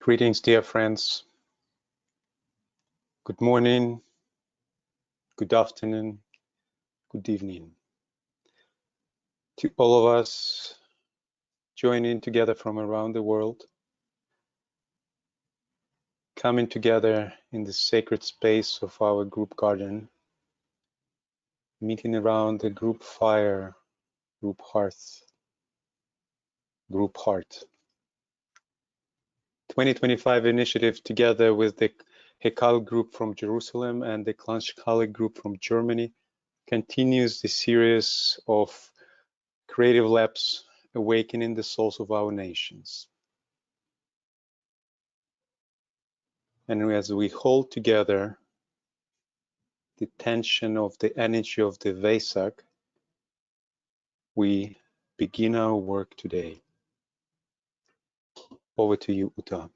Greetings, dear friends. Good morning, good afternoon, good evening. To all of us joining together from around the world, coming together in the sacred space of our group garden, meeting around the group fire, group hearth, group heart. 2025 initiative together with the Hekal group from Jerusalem and the Klanschkale group from Germany continues the series of creative labs awakening the souls of our nations. And as we hold together the tension of the energy of the Wesak, we begin our work today. Over to you, Uta.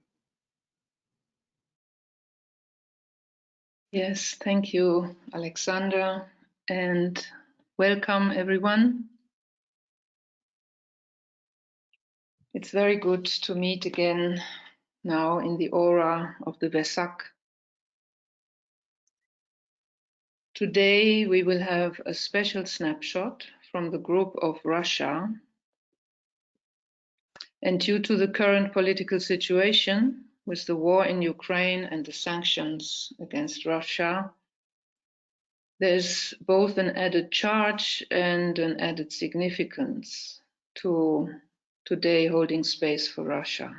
Yes, thank you, Alexander, and welcome everyone. It's very good to meet again now in the aura of the Wesak. Today we will have a special snapshot from the group of Russia. And due to the current political situation with the war in Ukraine and the sanctions against Russia, there's both an added charge and an added significance to today holding space for Russia.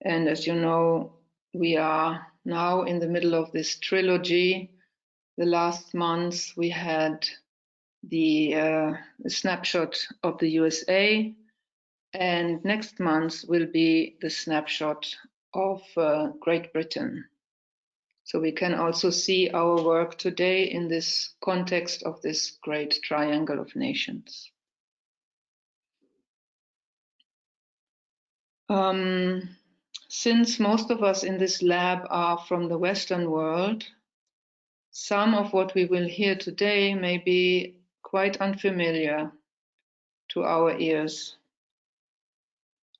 And as you know, we are now in the middle of this trilogy. The last month we had the snapshot of the USA, and next month will be the snapshot of Great Britain. So we can also see our work today in this context of this great triangle of nations. Since most of us in this lab are from the Western world, some of what we will hear today may be quite unfamiliar to our ears.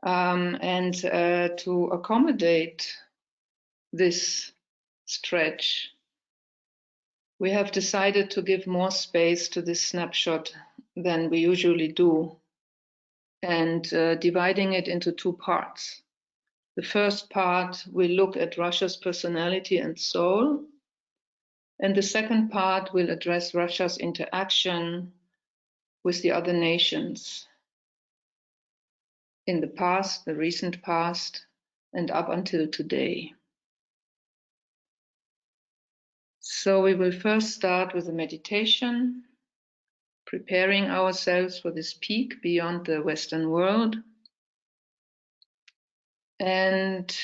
To accommodate this stretch, we have decided to give more space to this snapshot than we usually do, and dividing it into two parts. The first part will look at Russia's personality and soul, and the second part will address Russia's interaction with the other nations in the past, the recent past, and up until today. So we will first start with a meditation, preparing ourselves for this peak beyond the Western world, and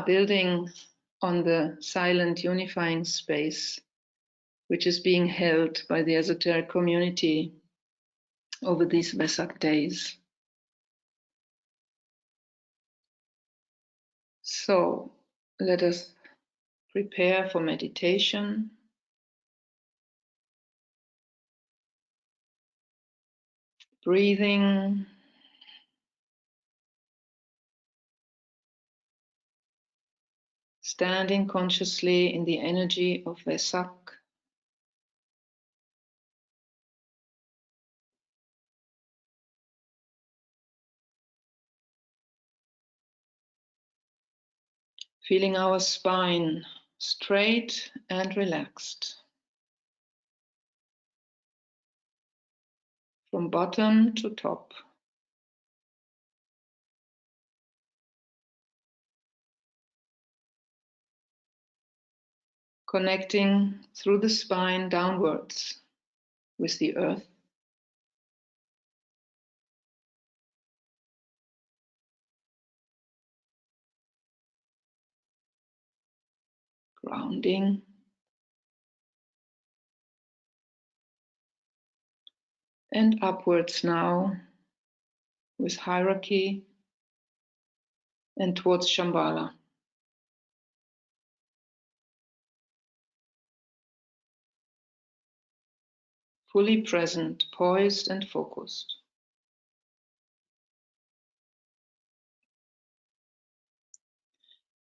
building on the silent unifying space which is being held by the esoteric community over these Wesak days. So let us prepare for meditation. Breathing. Standing consciously in the energy of Wesak. Feeling our spine straight and relaxed. From bottom to top. Connecting through the spine downwards with the earth. Grounding. And upwards now with hierarchy and towards Shambhala. Fully present, poised and focused.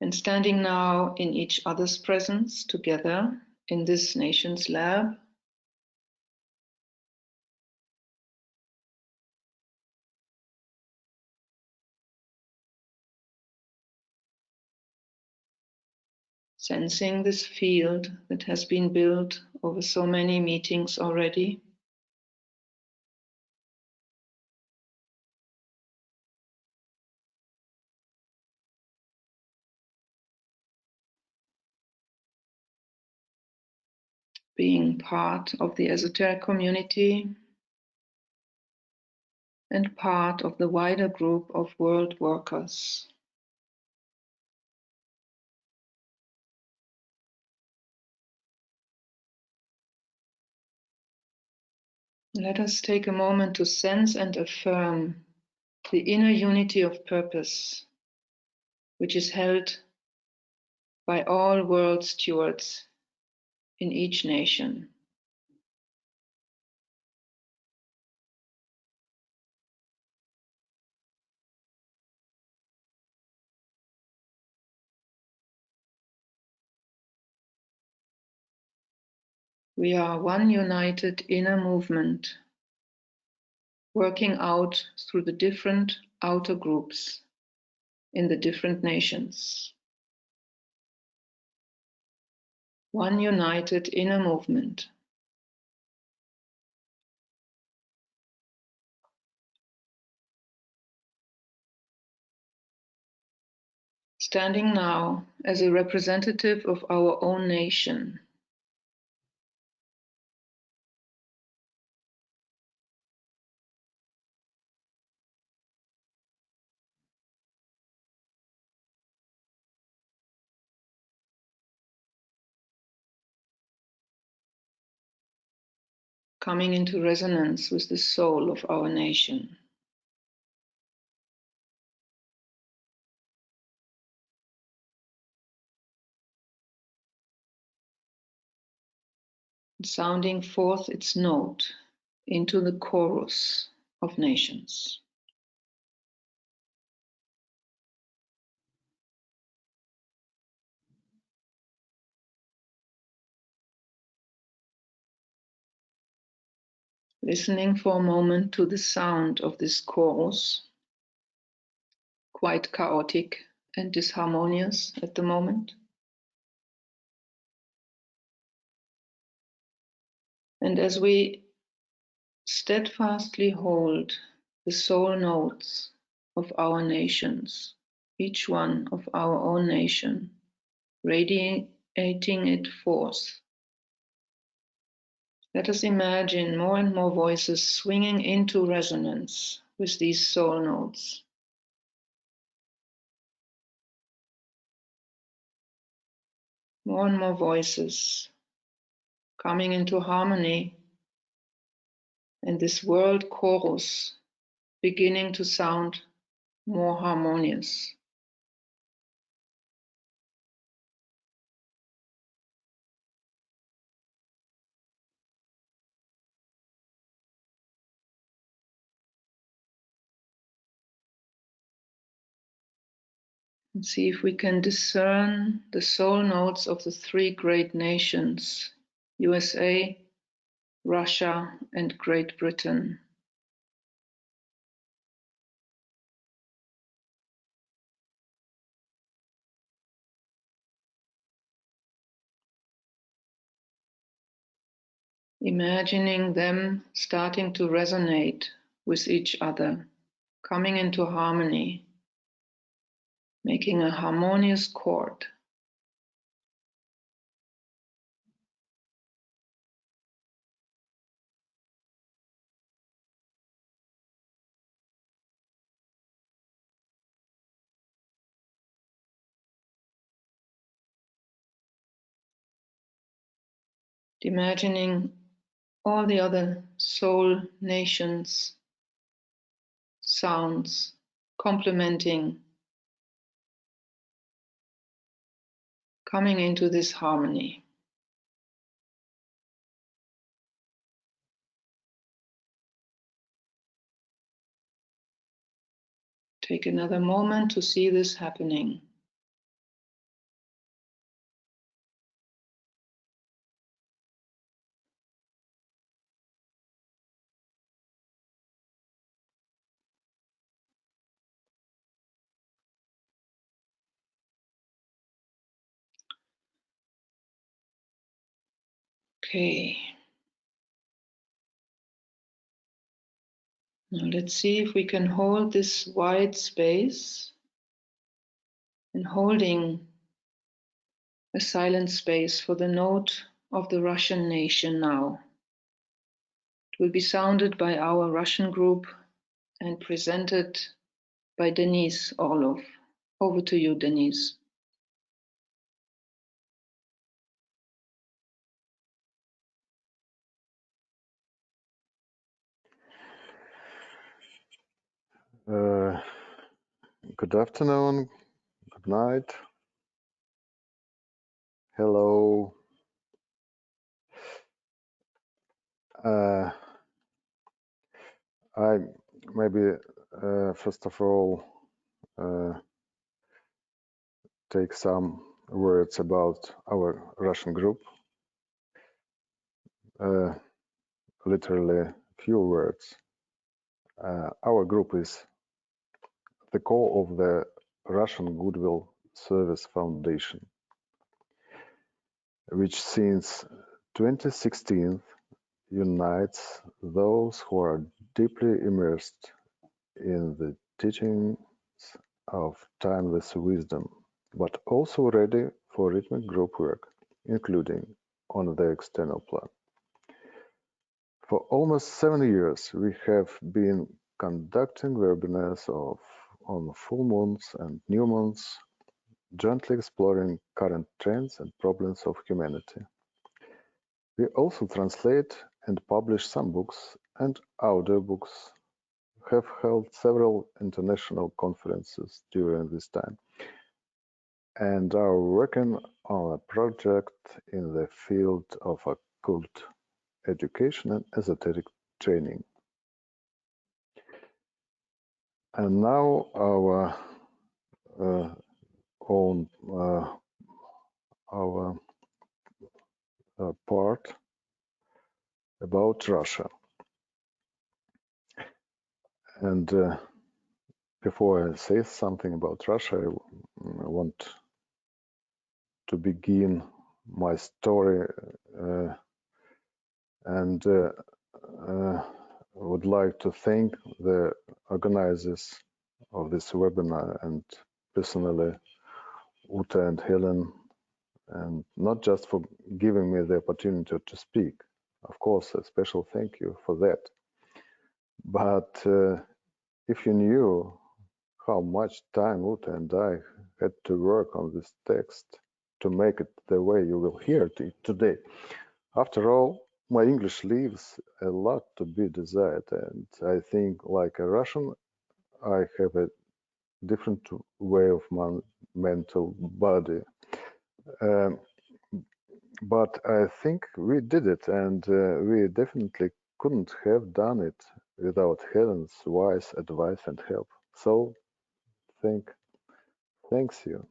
And standing now in each other's presence together in this nation's lab, sensing this field that has been built over so many meetings already. Being part of the esoteric community and part of the wider group of world workers. Let us take a moment to sense and affirm the inner unity of purpose, which is held by all world stewards in each nation. We are one united inner movement, working out through the different outer groups in the different nations. One united inner movement. Standing now as a representative of our own nation. Coming into resonance with the soul of our nation. Sounding forth its note into the chorus of nations. Listening for a moment to the sound of this chorus, quite chaotic and disharmonious at the moment. And as we steadfastly hold the soul notes of our nations, each one of our own nation, radiating it forth. Let us imagine more and more voices swinging into resonance with these soul notes. More and more voices coming into harmony, and this world chorus beginning to sound more harmonious. And see if we can discern the soul notes of the three great nations, USA, Russia, and Great Britain. Imagining them starting to resonate with each other, coming into harmony, making a harmonious chord. Imagining all the other soul nations, sounds complementing, coming into this harmony. Take another moment to see this happening. Okay. Now let's see if we can hold this wide space, and holding a silent space for the note of the Russian nation now. It will be sounded by our Russian group and presented by Denise Orlov. Over to you, Denise. Good afternoon, good night, hello. I maybe first of all take some words about our Russian group. Literally few words. Our group is the core of the Russian Goodwill Service Foundation, which since 2016 unites those who are deeply immersed in the teachings of timeless wisdom, but also ready for rhythmic group work, including on the external plan. For almost 7 years, we have been conducting webinars on full moons and new moons, gently exploring current trends and problems of humanity. We also translate and publish some books and audiobooks, have held several international conferences during this time, and are working on a project in the field of occult education and esoteric training. And now our part about Russia. And before I say something about Russia, I want to begin my story and would like to thank the organizers of this webinar, and personally Uta and Helen, and not just for giving me the opportunity to speak. Of course, a special thank you for that. But if you knew how much time Uta and I had to work on this text to make it the way you will hear it today. After all, my English leaves a lot to be desired, and I think, like a Russian, I have a different way of my mental body. But I think we did it, and we definitely couldn't have done it without Helen's wise advice and help. So, thank you.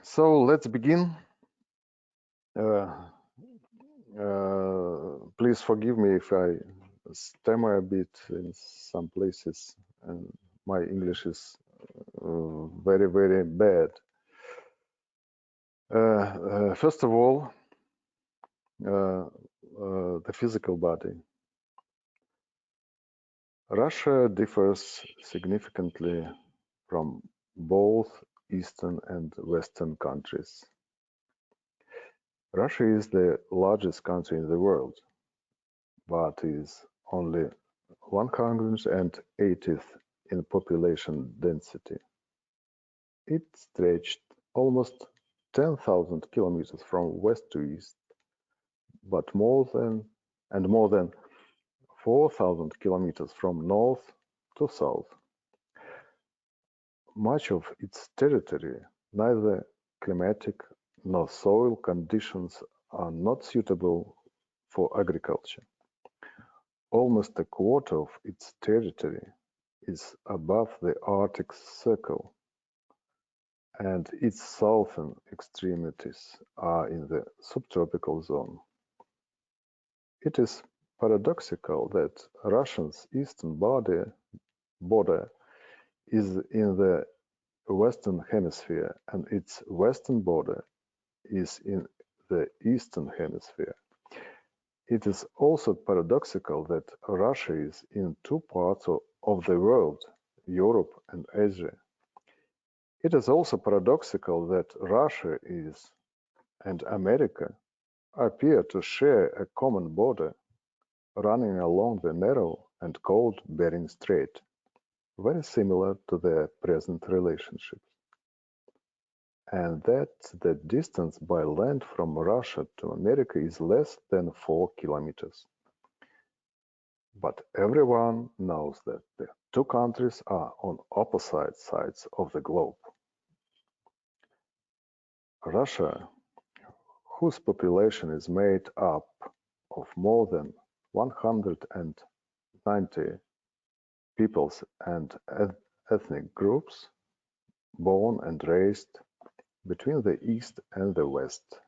So let's begin. Please forgive me if I stammer a bit in some places, and my English is very, very bad. First of all, the physical body. Russia differs significantly from both Eastern and Western countries. Russia is the largest country in the world, but is only 180th in population density. It stretched almost 10,000 kilometers from west to east, but more than 4,000 kilometers from north to south. Much of its territory, neither climatic nor soil conditions are not suitable for agriculture. Almost a quarter of its territory is above the Arctic Circle, and its southern extremities are in the subtropical zone. It is paradoxical that Russia's eastern border is in the Western Hemisphere, and its western border is in the Eastern Hemisphere. It is also paradoxical that Russia is in two parts of the world, Europe and Asia. It is also paradoxical that Russia and America appear to share a common border running along the narrow and cold Bering Strait, very similar to their present relationships, and that the distance by land from Russia to America is less than 4 kilometers. But everyone knows that the two countries are on opposite sides of the globe. Russia, whose population is made up of more than 190 peoples and ethnic groups, born and raised between the East and the West.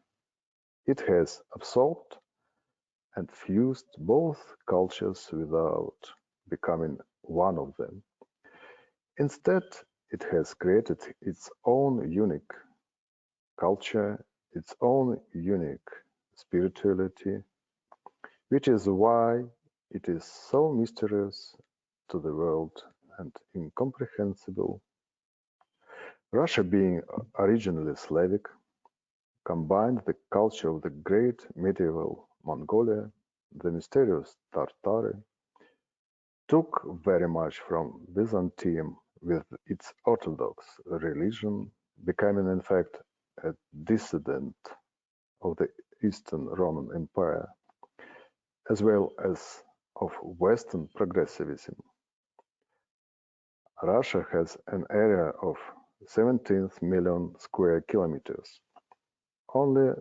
It has absorbed and fused both cultures without becoming one of them. Instead, it has created its own unique culture, its own unique spirituality, which is why it is so mysterious to the world and incomprehensible. Russia, being originally Slavic, combined the culture of the great medieval Mongolia, the mysterious Tartary, took very much from Byzantium with its Orthodox religion, becoming in fact a descendant of the Eastern Roman Empire, as well as of Western progressivism. Russia has an area of 17 million square kilometers, only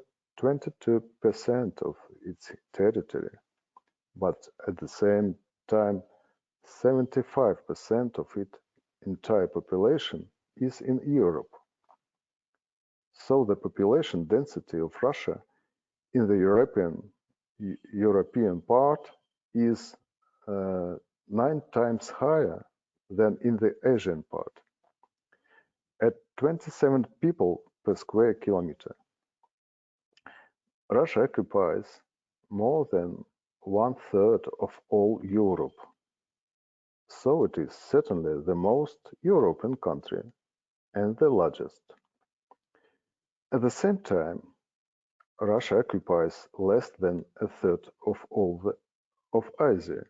22% of its territory, but at the same time 75% of its entire population is in Europe. So the population density of Russia in the European part is 9 times higher than in the Asian part, at 27 people per square kilometer. Russia occupies more than 1/3 of all Europe, so it is certainly the most European country and the largest. At the same time, Russia occupies less than 1/3 of all of Asia.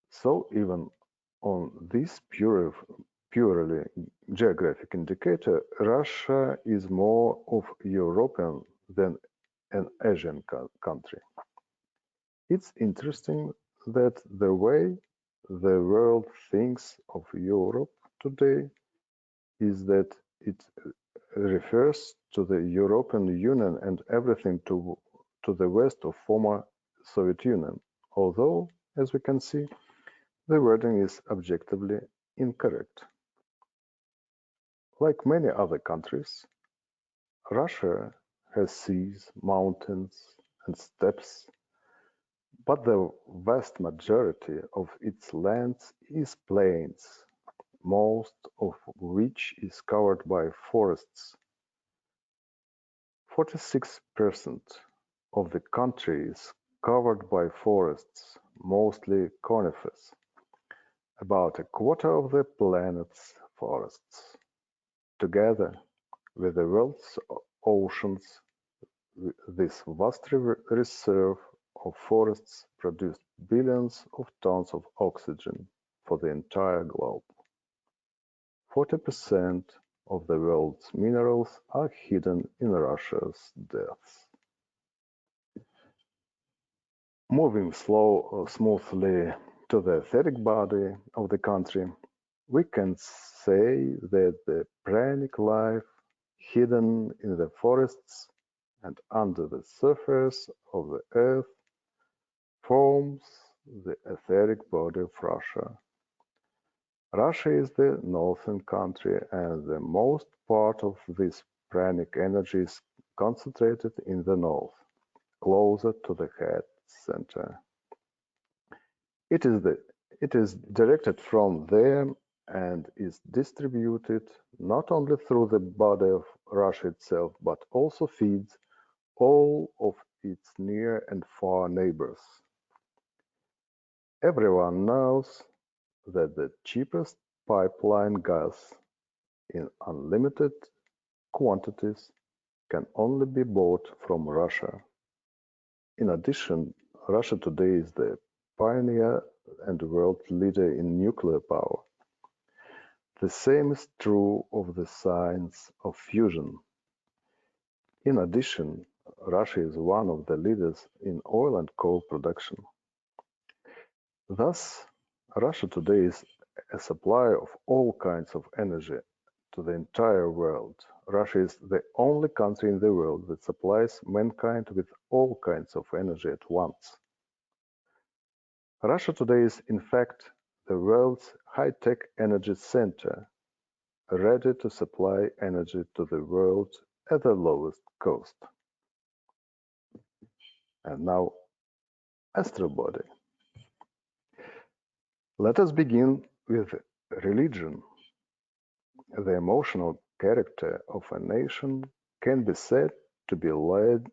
So even on this purely geographic indicator, Russia is more of European than an Asian country. It's interesting that the way the world thinks of Europe today is that it refers to the European Union and everything to the west of former Soviet Union, although, as we can see, the wording is objectively incorrect. Like many other countries, Russia has seas, mountains, and steppes, but the vast majority of its lands is plains, most of which is covered by forests. 46% of the country is covered by forests, mostly conifers, about a quarter of the planet's forests. Together with the world's oceans, this vast reserve of forests produce billions of tons of oxygen for the entire globe. 40% of the world's minerals are hidden in Russia's depths. Moving smoothly to the etheric body of the country, we can say that the pranic life hidden in the forests and under the surface of the earth forms the etheric body of Russia. Russia is the northern country, and the most part of this pranic energy is concentrated in the north, closer to the head center. It is directed from there and is distributed not only through the body of Russia itself, but also feeds all of its near and far neighbors. Everyone knows that the cheapest pipeline gas in unlimited quantities can only be bought from Russia. In addition, Russia today is the pioneer and world leader in nuclear power. The same is true of the science of fusion. In addition, Russia is one of the leaders in oil and coal production. Thus, Russia today is a supplier of all kinds of energy to the entire world. Russia is the only country in the world that supplies mankind with all kinds of energy at once. Russia today is, in fact, the world's high-tech energy center, ready to supply energy to the world at the lowest cost. And now, astral body. Let us begin with religion. The emotional character of a nation can be said to be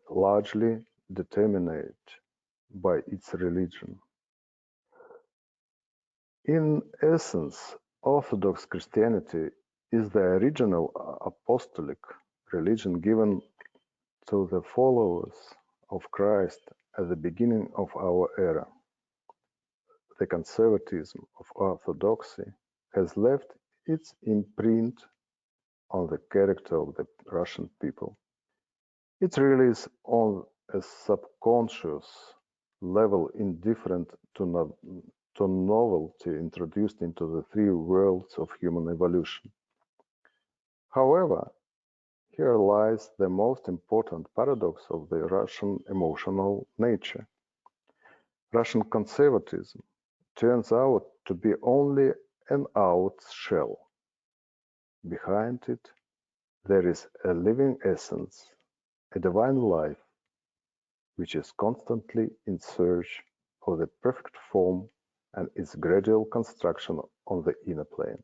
largely determined by its religion. In essence, Orthodox Christianity is the original apostolic religion given to the followers of Christ at the beginning of our era. The conservatism of Orthodoxy has left its imprint on the character of the Russian people. It really is on a subconscious level indifferent to novelty introduced into the three worlds of human evolution. However, here lies the most important paradox of the Russian emotional nature. Russian conservatism turns out to be only an out shell. Behind it, there is a living essence, a divine life, which is constantly in search of the perfect form and its gradual construction on the inner plane.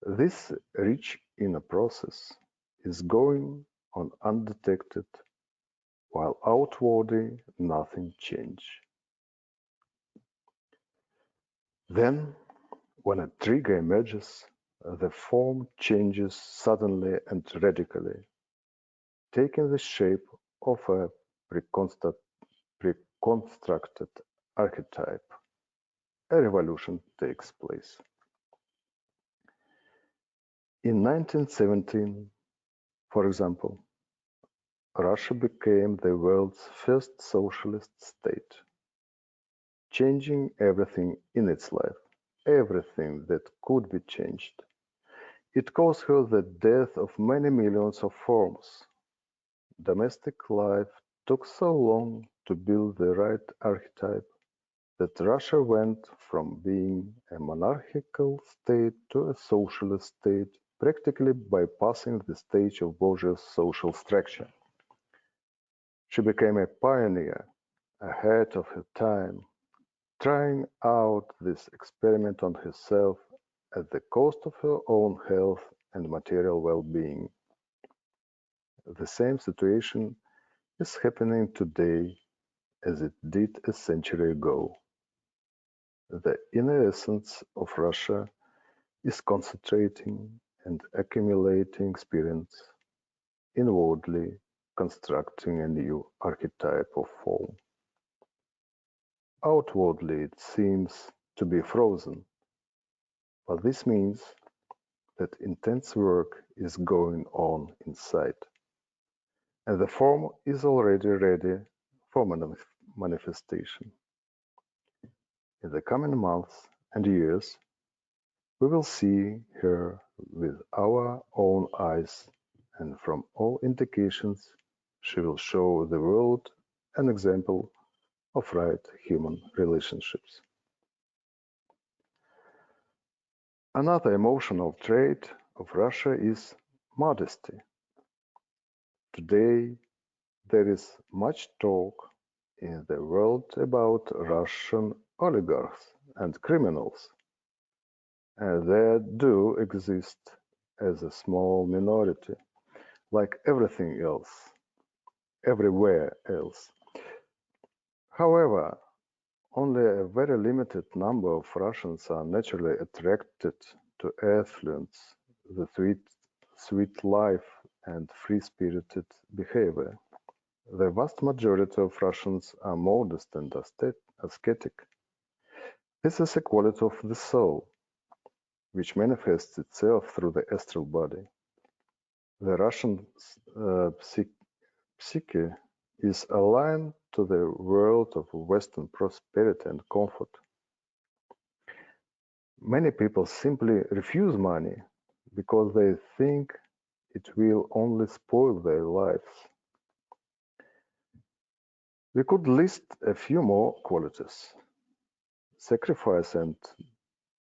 This rich inner process is going on undetected, while outwardly nothing changes. Then, when a trigger emerges, the form changes suddenly and radically, taking the shape of a preconstructed archetype. A revolution takes place. In 1917, for example, Russia became the world's first socialist state, changing everything in its life, everything that could be changed. It caused her the death of many millions of forms. Domestic life took so long to build the right archetype that Russia went from being a monarchical state to a socialist state, practically bypassing the stage of bourgeois social structure. She became a pioneer, ahead of her time, trying out this experiment on herself at the cost of her own health and material well-being. The same situation is happening today as it did a century ago. The inner essence of Russia is concentrating and accumulating experience, inwardly constructing a new archetype of form. Outwardly it seems to be frozen, but this means that intense work is going on inside, and the form is already ready for manifestation. In the coming months and years, we will see her with our own eyes, and from all indications, she will show the world an example of right human relationships. Another emotional trait of Russia is modesty. Today, there is much talk in the world about Russian oligarchs and criminals. and they do exist as a small minority, like everything else, everywhere else. However, only a very limited number of Russians are naturally attracted to affluence, the sweet life, and free-spirited behavior. The vast majority of Russians are modest and ascetic. This is a quality of the soul, which manifests itself through the astral body. The Russian psyche is aligned to the world of Western prosperity and comfort. Many people simply refuse money because they think it will only spoil their lives. We could list a few more qualities: sacrifice and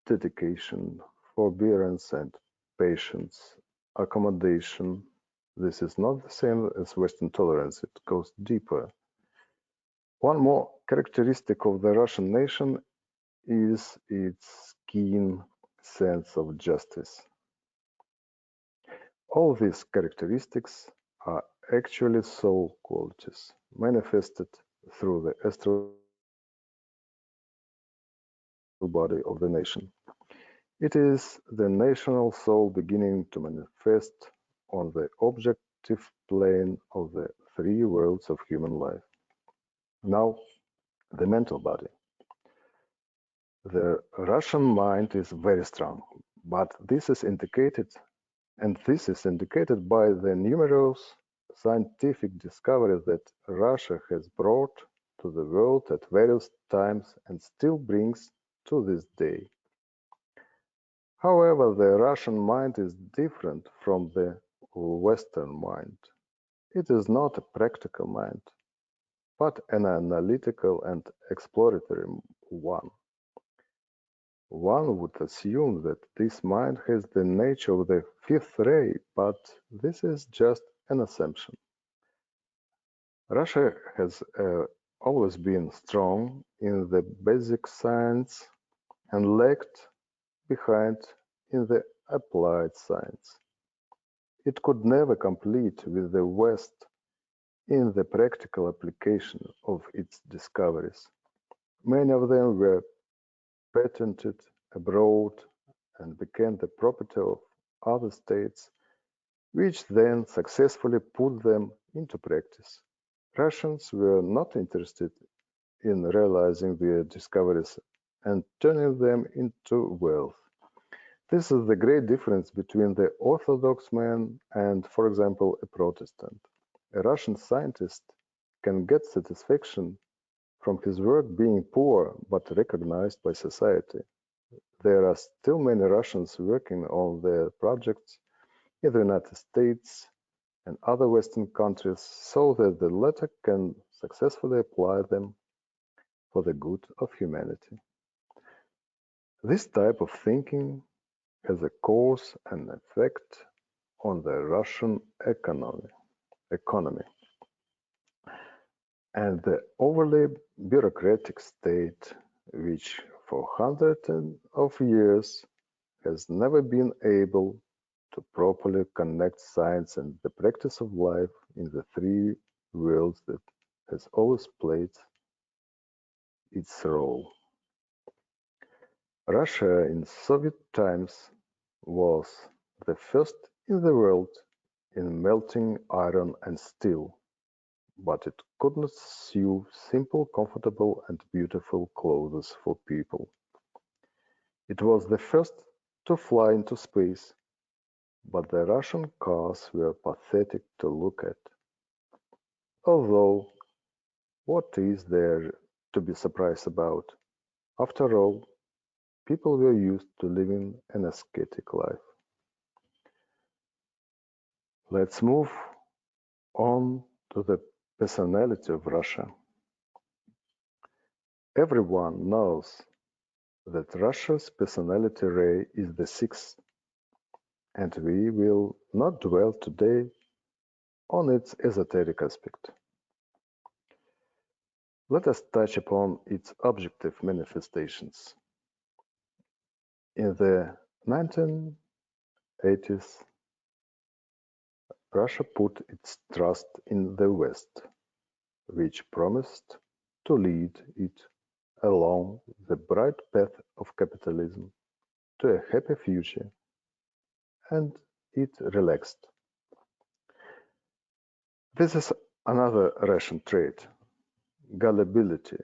dedication, forbearance and patience, accommodation. This is not the same as Western tolerance, it goes deeper. One more characteristic of the Russian nation is its keen sense of justice. All these characteristics are actually soul qualities, manifested through the astral body of the nation. It is the national soul beginning to manifest on the objective plane of the three worlds of human life. Now, the mental body. The Russian mind is very strong, but this is indicated by the numerous scientific discoveries that Russia has brought to the world at various times and still brings to this day. However, the Russian mind is different from the Western mind. It is not a practical mind, but an analytical and exploratory one. One would assume that this mind has the nature of the fifth ray, but this is just an assumption. Russia has always been strong in the basic science and lagged behind in the applied science. It could never compete with the West in the practical application of its discoveries. Many of them were patented abroad and became the property of other states, which then successfully put them into practice. Russians were not interested in realizing their discoveries and turning them into wealth. This is the great difference between the Orthodox man and, for example, a Protestant. A Russian scientist can get satisfaction from his work being poor but recognized by society. There are still many Russians working on their projects in the United States and other Western countries so that the latter can successfully apply them for the good of humanity. This type of thinking has a cause and effect on the Russian economy. And the overly bureaucratic state, which for hundreds of years has never been able to properly connect science and the practice of life in the three worlds, that has always played its role. Russia in Soviet times was the first in the world in melting iron and steel, but it could not sew simple, comfortable, and beautiful clothes for people. It was the first to fly into space, but the Russian cars were pathetic to look at. Although, what is there to be surprised about? After all, people were used to living an ascetic life. Let's move on to the personality of Russia. Everyone knows that Russia's personality ray is the sixth, and we will not dwell today on its esoteric aspect. Let us touch upon its objective manifestations. In the 1980s, Russia put its trust in the West, which promised to lead it along the bright path of capitalism to a happy future, and it relaxed. This is another Russian trait, gullibility.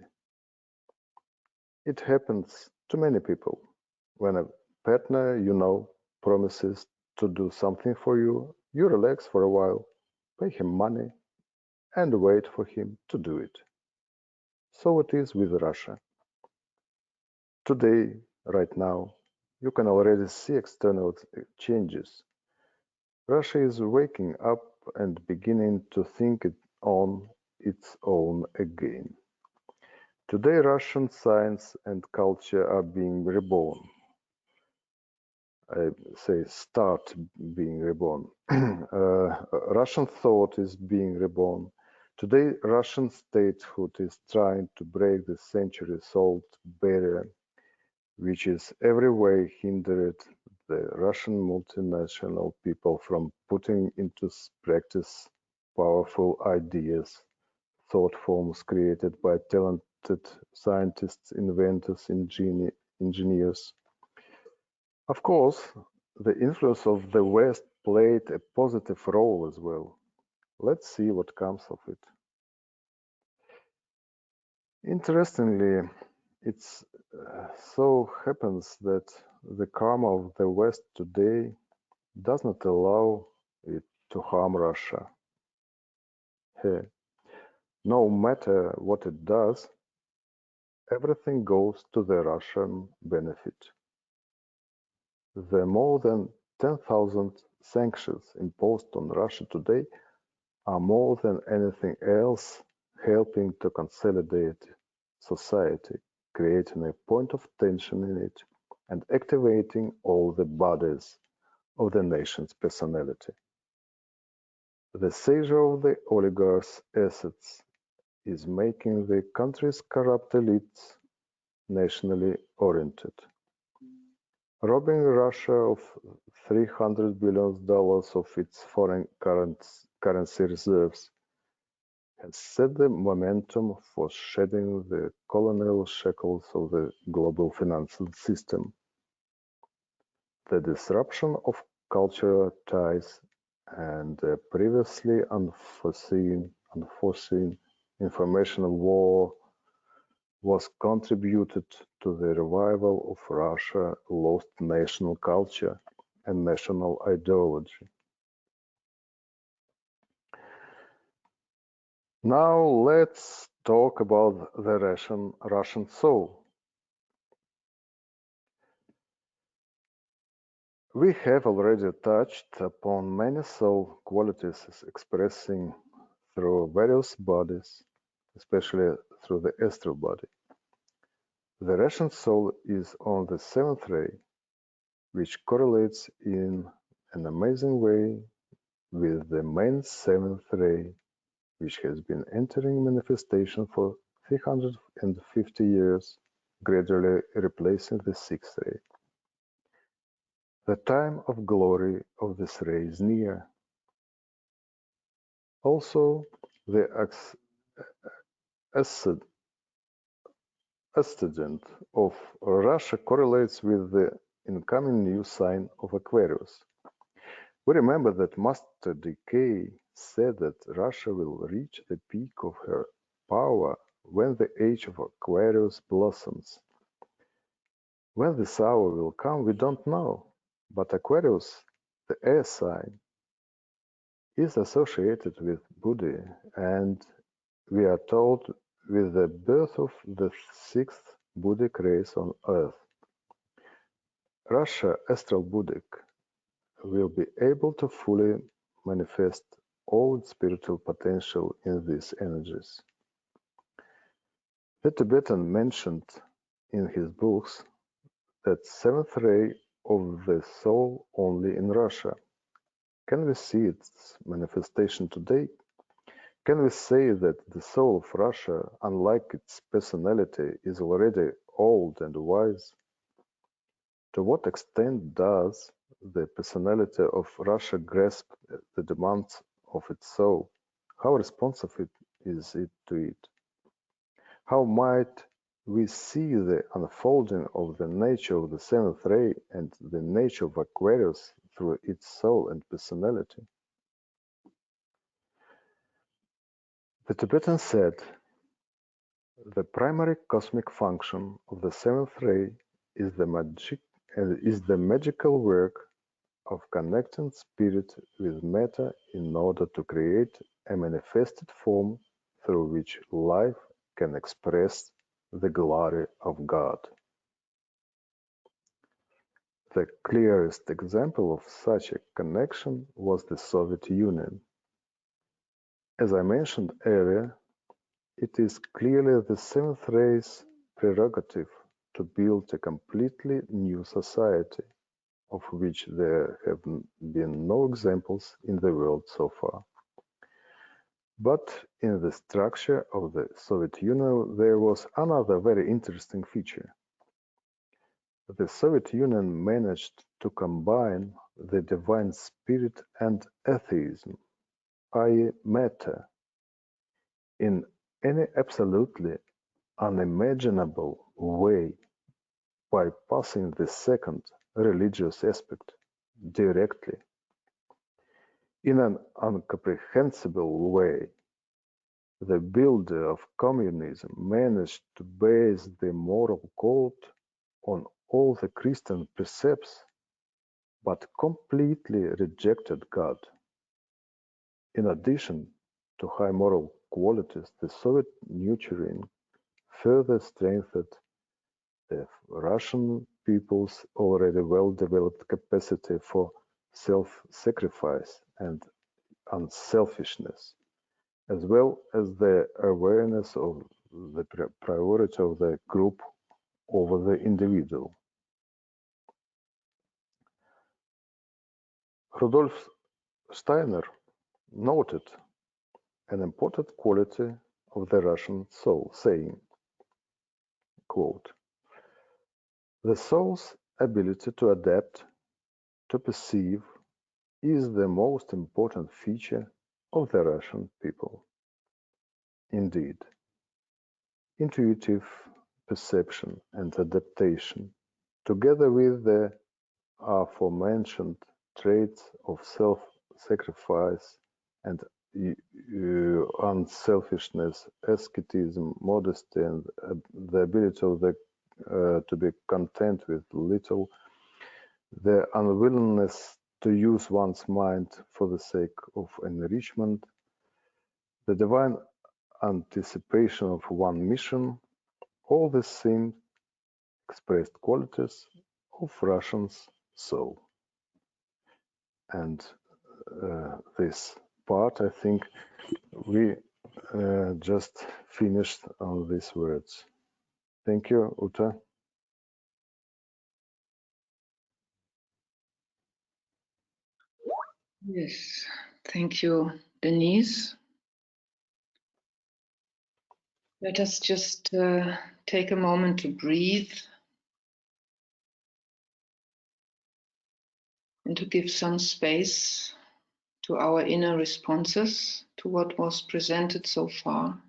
It happens to many people. When a partner you know promises to do something for you, you relax for a while, pay him money, and wait for him to do it. So it is with Russia. Today, right now, you can already see external changes. Russia is waking up and beginning to think it on its own again. Today, Russian science and culture are being reborn. I say start being reborn. Russian thought is being reborn. Today, Russian statehood is trying to break the centuries-old barrier, which is every way hindered the Russian multinational people from putting into practice powerful ideas, thought forms created by talented scientists, inventors, engineers. Of course, the influence of the West played a positive role as well. Let's see what comes of it. Interestingly, it so happens that the karma of the West today does not allow it to harm Russia. Hey, no matter what it does, everything goes to the Russian benefit. The more than 10,000 sanctions imposed on Russia today are more than anything else helping to consolidate society, creating a point of tension in it, and activating all the bodies of the nation's personality. The seizure of the oligarchs' assets is making the country's corrupt elites nationally oriented. Robbing Russia of $300 billion of its foreign currency reserves has set the momentum for shedding the colonial shackles of the global financial system. The disruption of cultural ties and the previously unforeseen information war was contributed to the revival of Russia's lost national culture and national ideology. Now let's talk about the Russian soul. We have already touched upon many soul qualities expressing through various bodies, especially through the astral body. The Russian soul is on the seventh ray, which correlates in an amazing way with the main seventh ray, which has been entering manifestation for 350 years, gradually replacing the sixth ray. The time of glory of this ray is near. Also, the ascendant of Russia correlates with the incoming new sign of Aquarius. We remember that Master Decay said that Russia will reach the peak of her power when the age of Aquarius blossoms. When this hour will come, we don't know, but Aquarius, the air sign, is associated with Buddha, and we are told with the birth of the sixth Buddhic race on Earth. Russia Astral Buddhic will be able to fully manifest all its spiritual potential in these energies. The Tibetan mentioned in his books that seventh ray of the soul only in Russia. Can we see its manifestation today? Can we say that the soul of Russia, unlike its personality, is already old and wise? To what extent does the personality of Russia grasp the demands of its soul? How responsive is it to it? How might we see the unfolding of the nature of the seventh ray and the nature of Aquarius through its soul and personality? The Tibetan said, the primary cosmic function of the seventh ray is the magical work of connecting spirit with matter in order to create a manifested form through which life can express the glory of God. The clearest example of such a connection was the Soviet Union. As I mentioned earlier, it is clearly the seventh ray's prerogative to build a completely new society, of which there have been no examples in the world so far. But in the structure of the Soviet Union, there was another very interesting feature. The Soviet Union managed to combine the divine spirit and atheism, i.e. matter, in an absolutely unimaginable way, bypassing the second religious aspect directly. In an incomprehensible way, the builder of communism managed to base the moral code on all the Christian precepts, but completely rejected God. In addition to high moral qualities, the Soviet nurturing further strengthened the Russian people's already well-developed capacity for self-sacrifice and unselfishness, as well as the awareness of the priority of the group over the individual. Rudolf Steiner noted an important quality of the Russian soul, saying, quote, "The soul's ability to adapt, to perceive, is the most important feature of the Russian people." Indeed, intuitive perception and adaptation, together with the aforementioned traits of self-sacrifice and unselfishness, asceticism, modesty, and the ability of to be content with little, the unwillingness to use one's mind for the sake of enrichment, the divine anticipation of one mission, all these seem expressed qualities of Russian's soul. And this part, I think, we just finished on these words. Thank you, Uta. Yes, thank you, Denise. Let us just take a moment to breathe and to give some space to our inner responses to what was presented so far.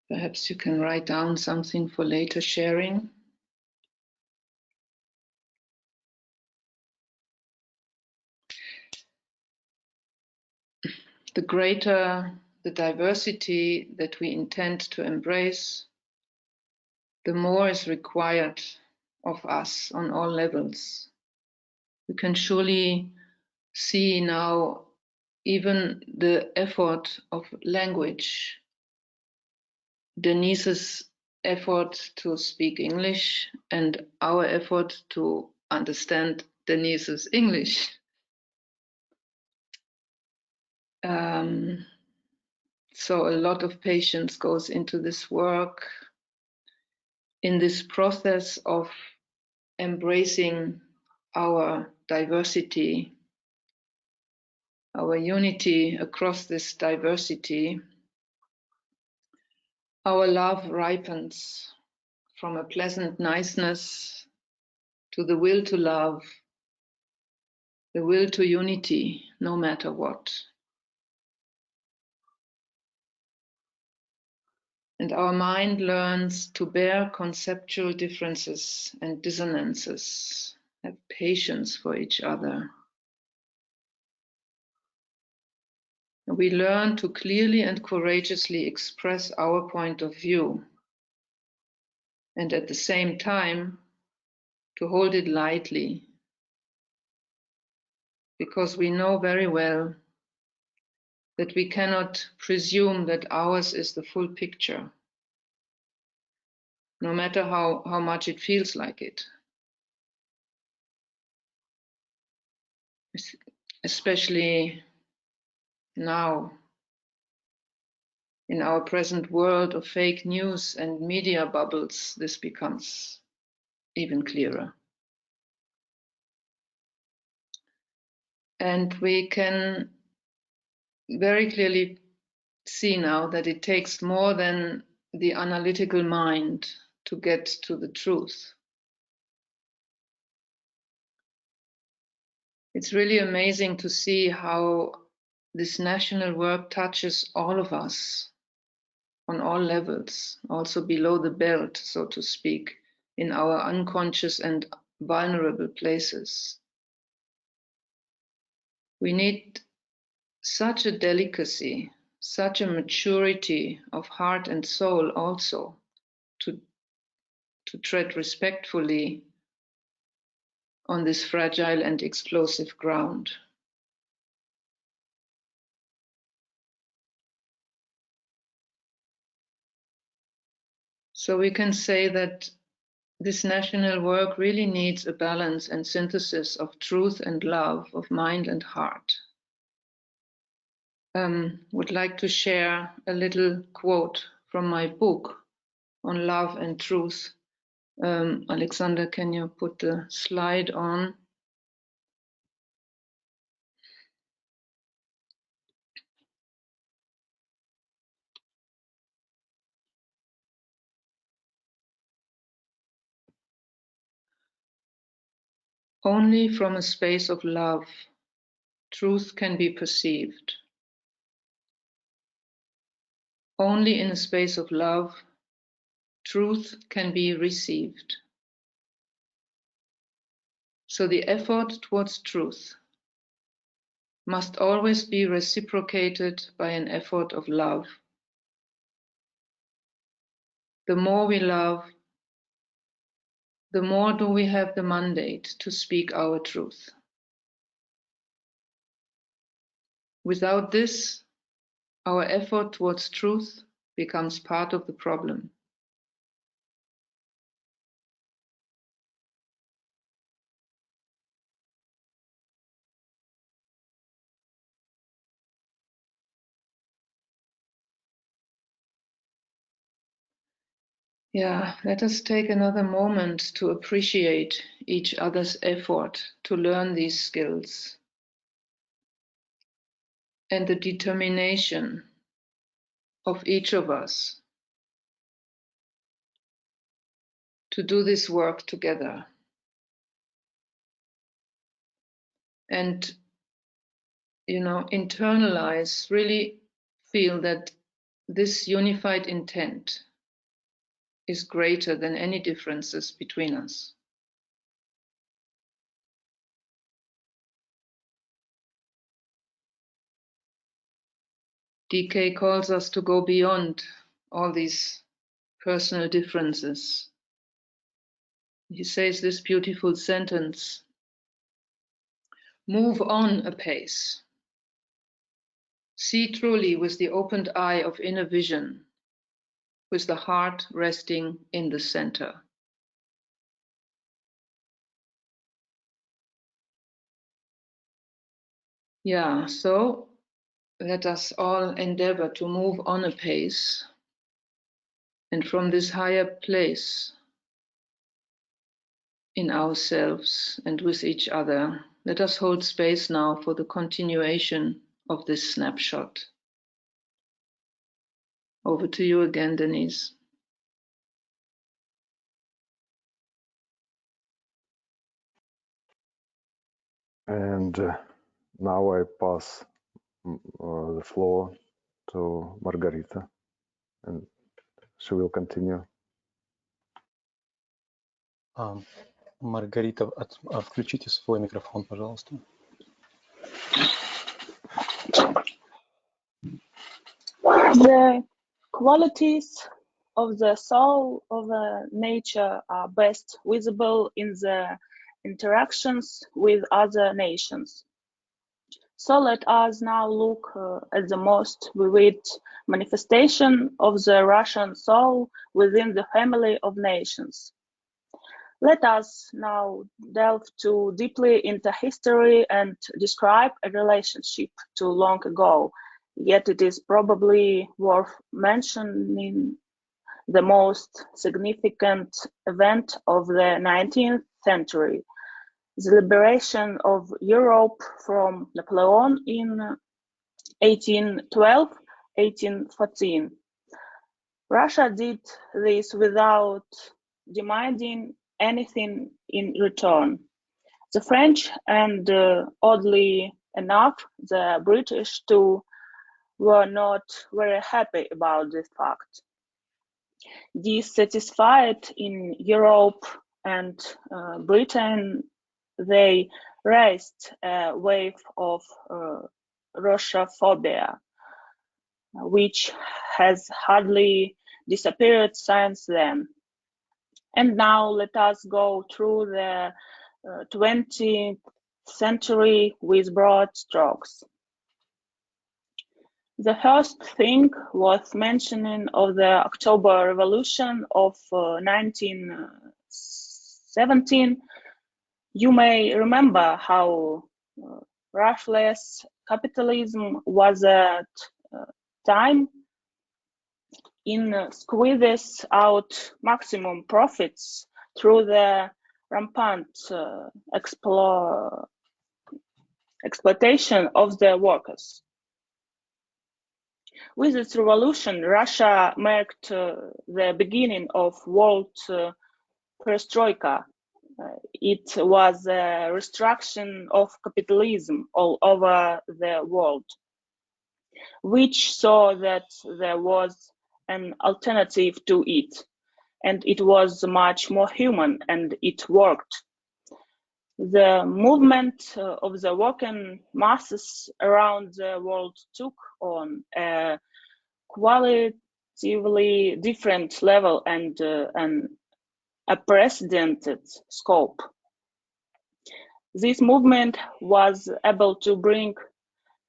Perhaps you can write down something for later sharing. The greater the diversity that we intend to embrace, the more is required of us on all levels. We can surely see now even the effort of language. Denise's effort to speak English and our effort to understand Denise's English. So a lot of patience goes into this work, in this process of embracing our diversity, our unity across this diversity, our love ripens from a pleasant niceness to the will to love, the will to unity, no matter what. And our mind learns to bear conceptual differences and dissonances, have patience for each other. And we learn to clearly and courageously express our point of view, and at the same time to hold it lightly, because we know very well that we cannot presume that ours is the full picture, no matter how much it feels like it. Especially now, in our present world of fake news and media bubbles, this becomes even clearer. And we can very clearly see now that it takes more than the analytical mind to get to the truth. It's really amazing to see how this national work touches all of us on all levels, also below the belt, so to speak, in our unconscious and vulnerable places. We need such a delicacy, such a maturity of heart and soul also to tread respectfully on this fragile and explosive ground. So we can say that this national work really needs a balance and synthesis of truth and love, of mind and heart. Would like to share a little quote from my book on love and truth. Alexander, can you put the slide on? Only from a space of love, truth can be perceived. Only in a space of love, truth can be received. So the effort towards truth must always be reciprocated by an effort of love. The more we love, the more do we have the mandate to speak our truth. Without this, our effort towards truth becomes part of the problem. Yeah, let us take another moment to appreciate each other's effort to learn these skills and the determination of each of us to do this work together. And, internalize, really feel that this unified intent is greater than any differences between us. DK calls us to go beyond all these personal differences. He says this beautiful sentence: move on a pace. See truly with the opened eye of inner vision, with the heart resting in the center. Yeah, so let us all endeavor to move on a pace, and from this higher place in ourselves and with each other. Let us hold space now for the continuation of this snapshot. Over to you again, Denise. And now I pass the floor to Margarita, and she will continue. Маргарита, включите свой микрофон, пожалуйста. The qualities of the soul of nature are best visible in the interactions with other nations. So let us now look at the most vivid manifestation of the Russian soul within the family of nations. Let us now delve too deeply into history and describe a relationship too long ago, yet it is probably worth mentioning the most significant event of the 19th century, the liberation of Europe from Napoleon in 1812-1814. Russia did this without demanding anything in return. The French and, oddly enough, the British too were not very happy about this fact. Dissatisfied in Europe and Britain, they raised a wave of Russophobia, which has hardly disappeared since then. And now let us go through the 20th century with broad strokes. The first thing worth mentioning of the October Revolution of 1917, you may remember how ruthless capitalism was at time in squeezes out maximum profits through the rampant exploitation of the workers. With its revolution, Russia marked the beginning of world perestroika. It was a restriction of capitalism all over the world, which saw that there was an alternative to it, and it was much more human, and it worked. The movement of the working masses around the world took on a qualitatively different level and an unprecedented scope. This movement was able to bring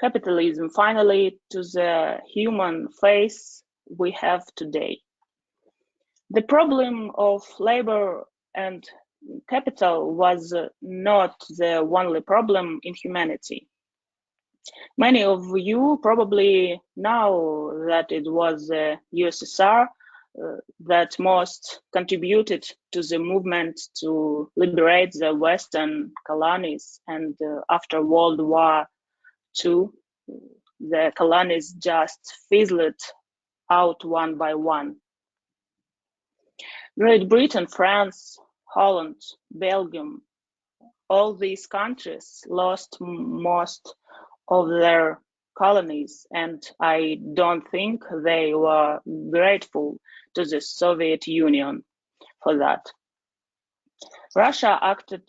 capitalism finally to the human face we have today. The problem of labor and capital was not the only problem in humanity. Many of you probably know that it was the USSR that most contributed to the movement to liberate the Western colonies, and after World War II, the colonies just fizzled out one by one. Great Britain, France, Holland, Belgium, all these countries lost most of their colonies, and I don't think they were grateful to the Soviet Union for that. Russia acted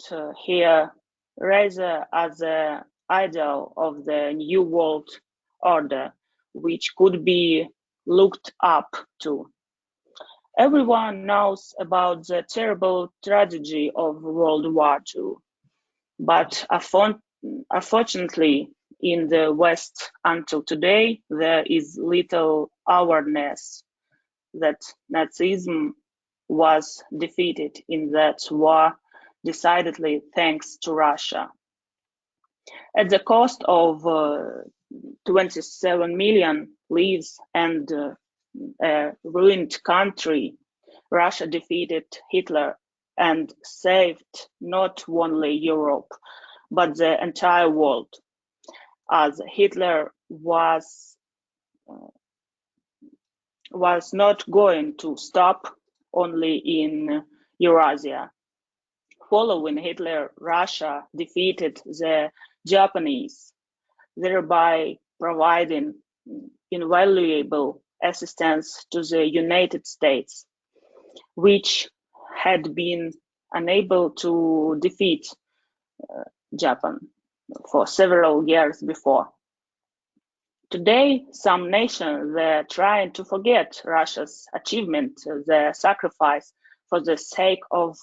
here rather as an idol of the New World Order, which could be looked up to. Everyone knows about the terrible tragedy of World War II, but unfortunately, in the West until today, there is little awareness that Nazism was defeated in that war, decidedly thanks to Russia. At the cost of 27 million lives and a ruined country, Russia defeated Hitler and saved not only Europe, but the entire world, as Hitler was not going to stop only in Eurasia. Following Hitler, Russia defeated the Japanese, thereby providing invaluable assistance to the United States, which had been unable to defeat Japan for several years before. Today, some nations are trying to forget Russia's achievement, the sacrifice for the sake of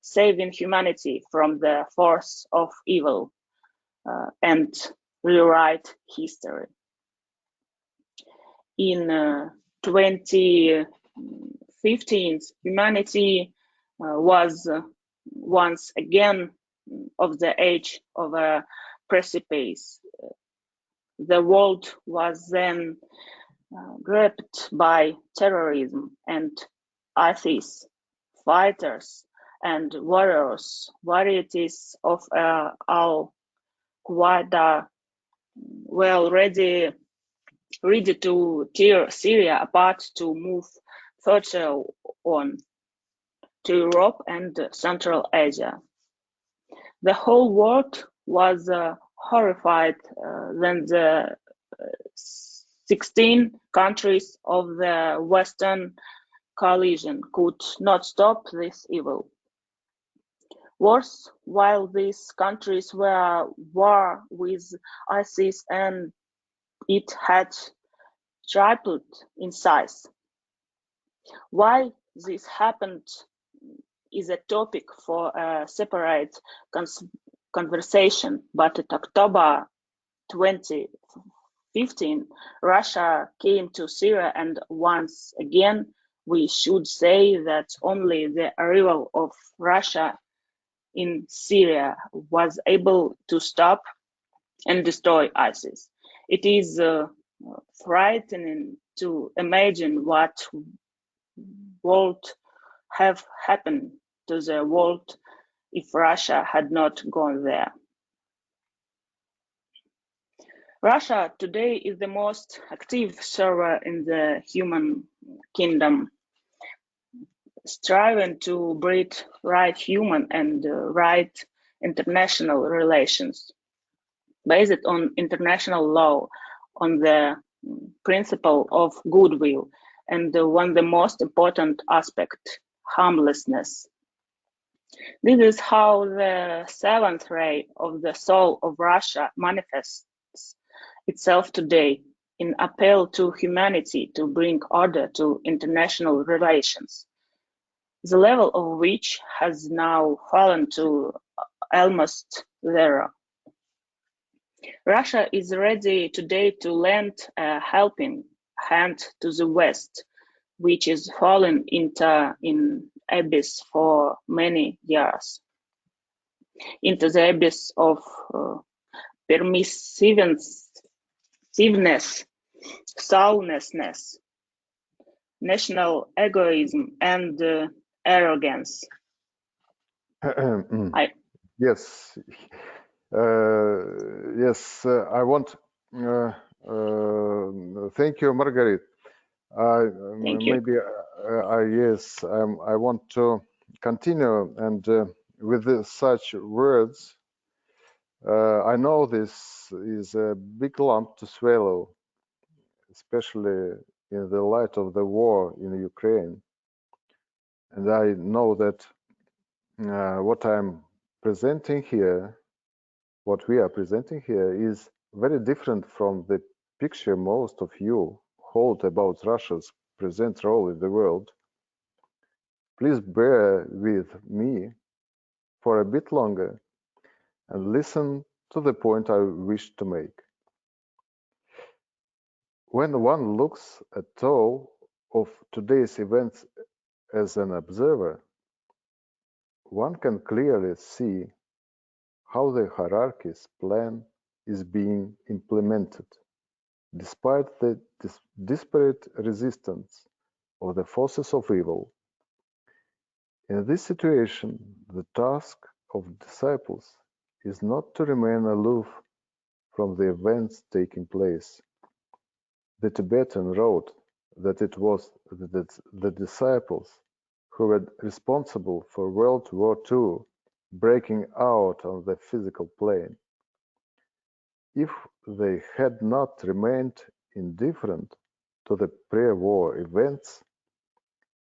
saving humanity from the force of evil, and rewrite history. In 2015, humanity was once again of the edge of a precipice. The world was then gripped by terrorism, and atheists, fighters, and warriors, varieties of Al-Qaeda were already ready to tear Syria apart to move further on to Europe and Central Asia. The whole world was horrified when the 16 countries of the Western coalition could not stop this evil. Worse, while these countries were at war with ISIS and it had tripled in size. Why this happened is a topic for a separate conversation, but in October 2015, Russia came to Syria, and once again, we should say that only the arrival of Russia in Syria was able to stop and destroy ISIS. It is frightening to imagine what would have happened to the world if Russia had not gone there. Russia today is the most active server in the human kingdom, striving to breed right human and right international relations, based on international law, on the principle of goodwill, and one of the most important aspect, harmlessness. This is how the seventh ray of the soul of Russia manifests itself today in appeal to humanity to bring order to international relations, the level of which has now fallen to almost zero. Russia is ready today to lend a helping hand to the West, which is fallen into an abyss for many years, into the abyss of permissiveness, soullessness, national egoism, and arrogance. Yes, yes. I want. Thank you, Margaret. Thank you. Maybe yes. I want to continue, and with such words, I know this is a big lump to swallow, especially in the light of the war in Ukraine. And I know that what I'm presenting here, what we are presenting here, is very different from the picture most of you hold about Russia's present role in the world. Please bear with me for a bit longer and listen to the point I wish to make. When one looks at all of today's events as an observer, one can clearly see how the hierarchy's plan is being implemented, despite the disparate resistance of the forces of evil. In this situation, the task of disciples is not to remain aloof from the events taking place. The Tibetan wrote that it was the disciples who were responsible for World War II breaking out on the physical plane. If they had not remained indifferent to the pre-war events,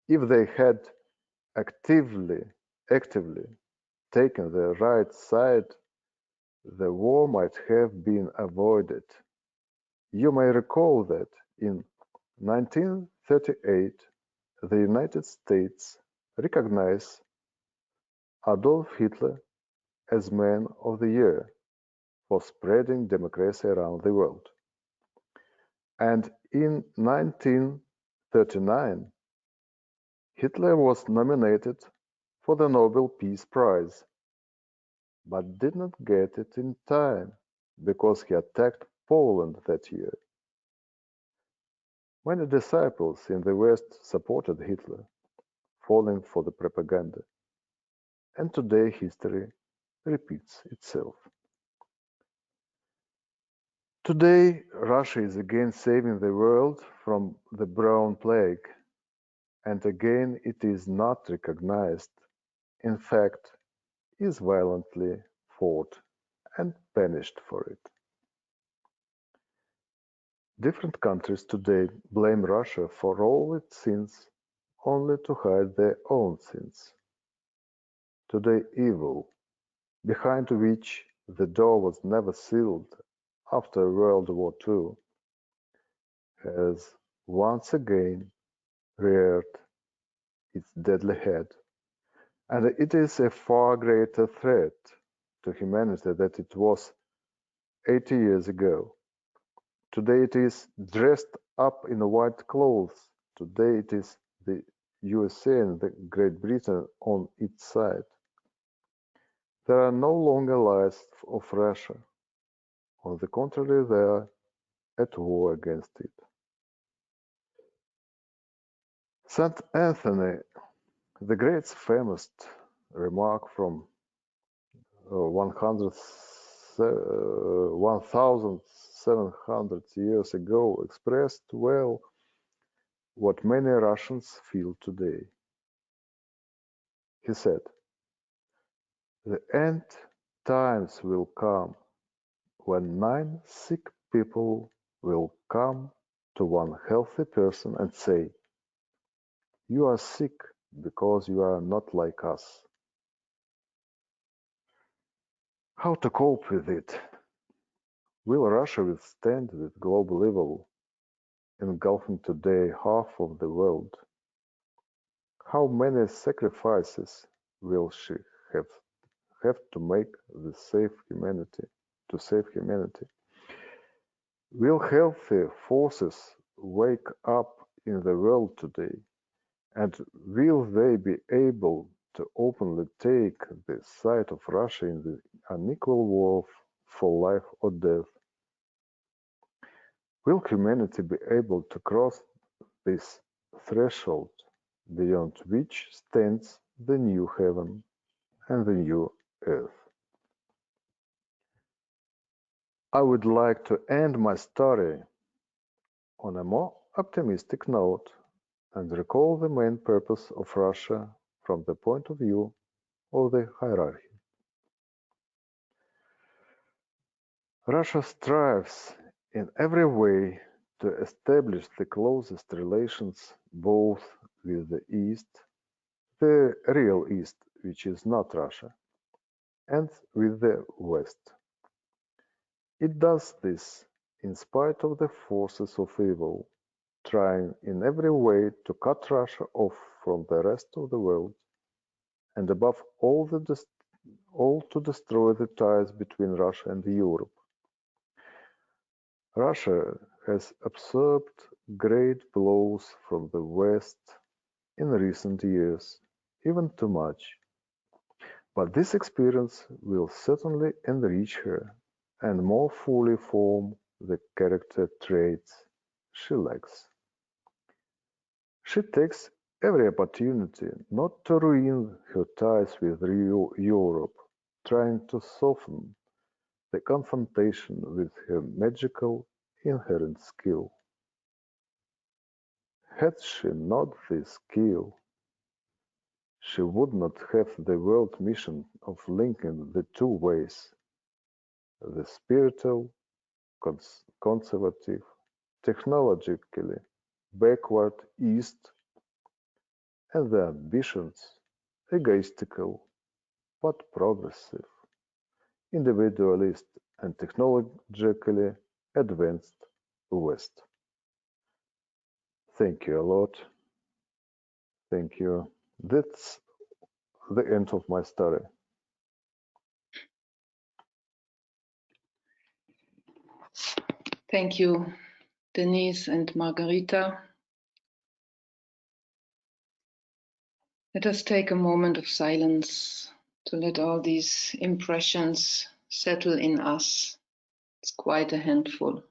if they had actively taken the right side, the war might have been avoided. You may recall that in 1938, the United States recognized Adolf Hitler as Man of the Year for spreading democracy around the world. And in 1939, Hitler was nominated for the Nobel Peace Prize, but did not get it in time because he attacked Poland that year. Many disciples in the West supported Hitler, falling for the propaganda, and today history repeats itself. Today, Russia is again saving the world from the brown plague, and again it is not recognized, in fact, is violently fought and punished for it. Different countries today blame Russia for all its sins, only to hide their own sins. Today, evil, behind which the door was never sealed after World War II, has once again reared its deadly head, and it is a far greater threat to humanity than it was 80 years ago. Today it is dressed up in white clothes. Today it is the USA and the Great Britain on its side. There are no longer lies of Russia. On the contrary, they are at war against it. St. Anthony the Great's famous remark from 1700 years ago expressed well what many Russians feel today. He said, "The end times will come when 9 sick people will come to one healthy person and say, 'You are sick because you are not like us.'" How to cope with it? Will Russia withstand with global evil engulfing today half of the world? How many sacrifices will she have to make to save humanity? Will healthy forces wake up in the world today? And will they be able to openly take the side of Russia in the unequal war for life or death? Will humanity be able to cross this threshold beyond which stands the new heaven and the new earth? I would like to end my story on a more optimistic note and recall the main purpose of Russia from the point of view of the hierarchy. Russia strives in every way to establish the closest relations both with the East, the real East, which is not Russia, and with the West. It does this in spite of the forces of evil, trying in every way to cut Russia off from the rest of the world, and above all to destroy the ties between Russia and Europe. Russia has absorbed great blows from the West in recent years, even too much. But this experience will certainly enrich her and more fully form the character traits she lacks. She takes every opportunity not to ruin her ties with Europe, trying to soften the confrontation with her magical inherent skill. Had she not this skill, she would not have the world mission of linking the two ways, the spiritual, conservative, technologically backward East, and the ambitions, egoistical but progressive, individualist and technologically advanced West. Thank you a lot. Thank you. That's the end of my story. Thank you, Denise and Margarita. Let us take a moment of silence to let all these impressions settle in us. It's quite a handful.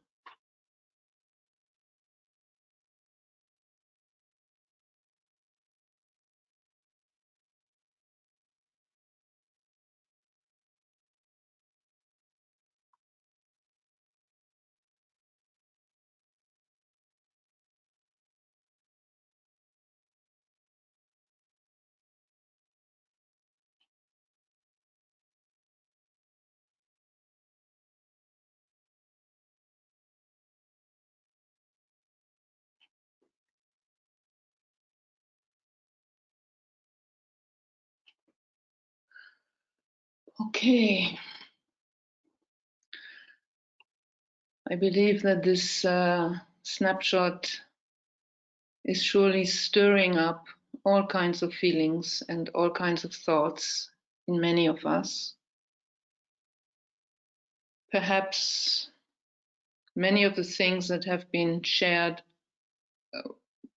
Okay. I believe that this snapshot is surely stirring up all kinds of feelings and all kinds of thoughts in many of us. Perhaps many of the things that have been shared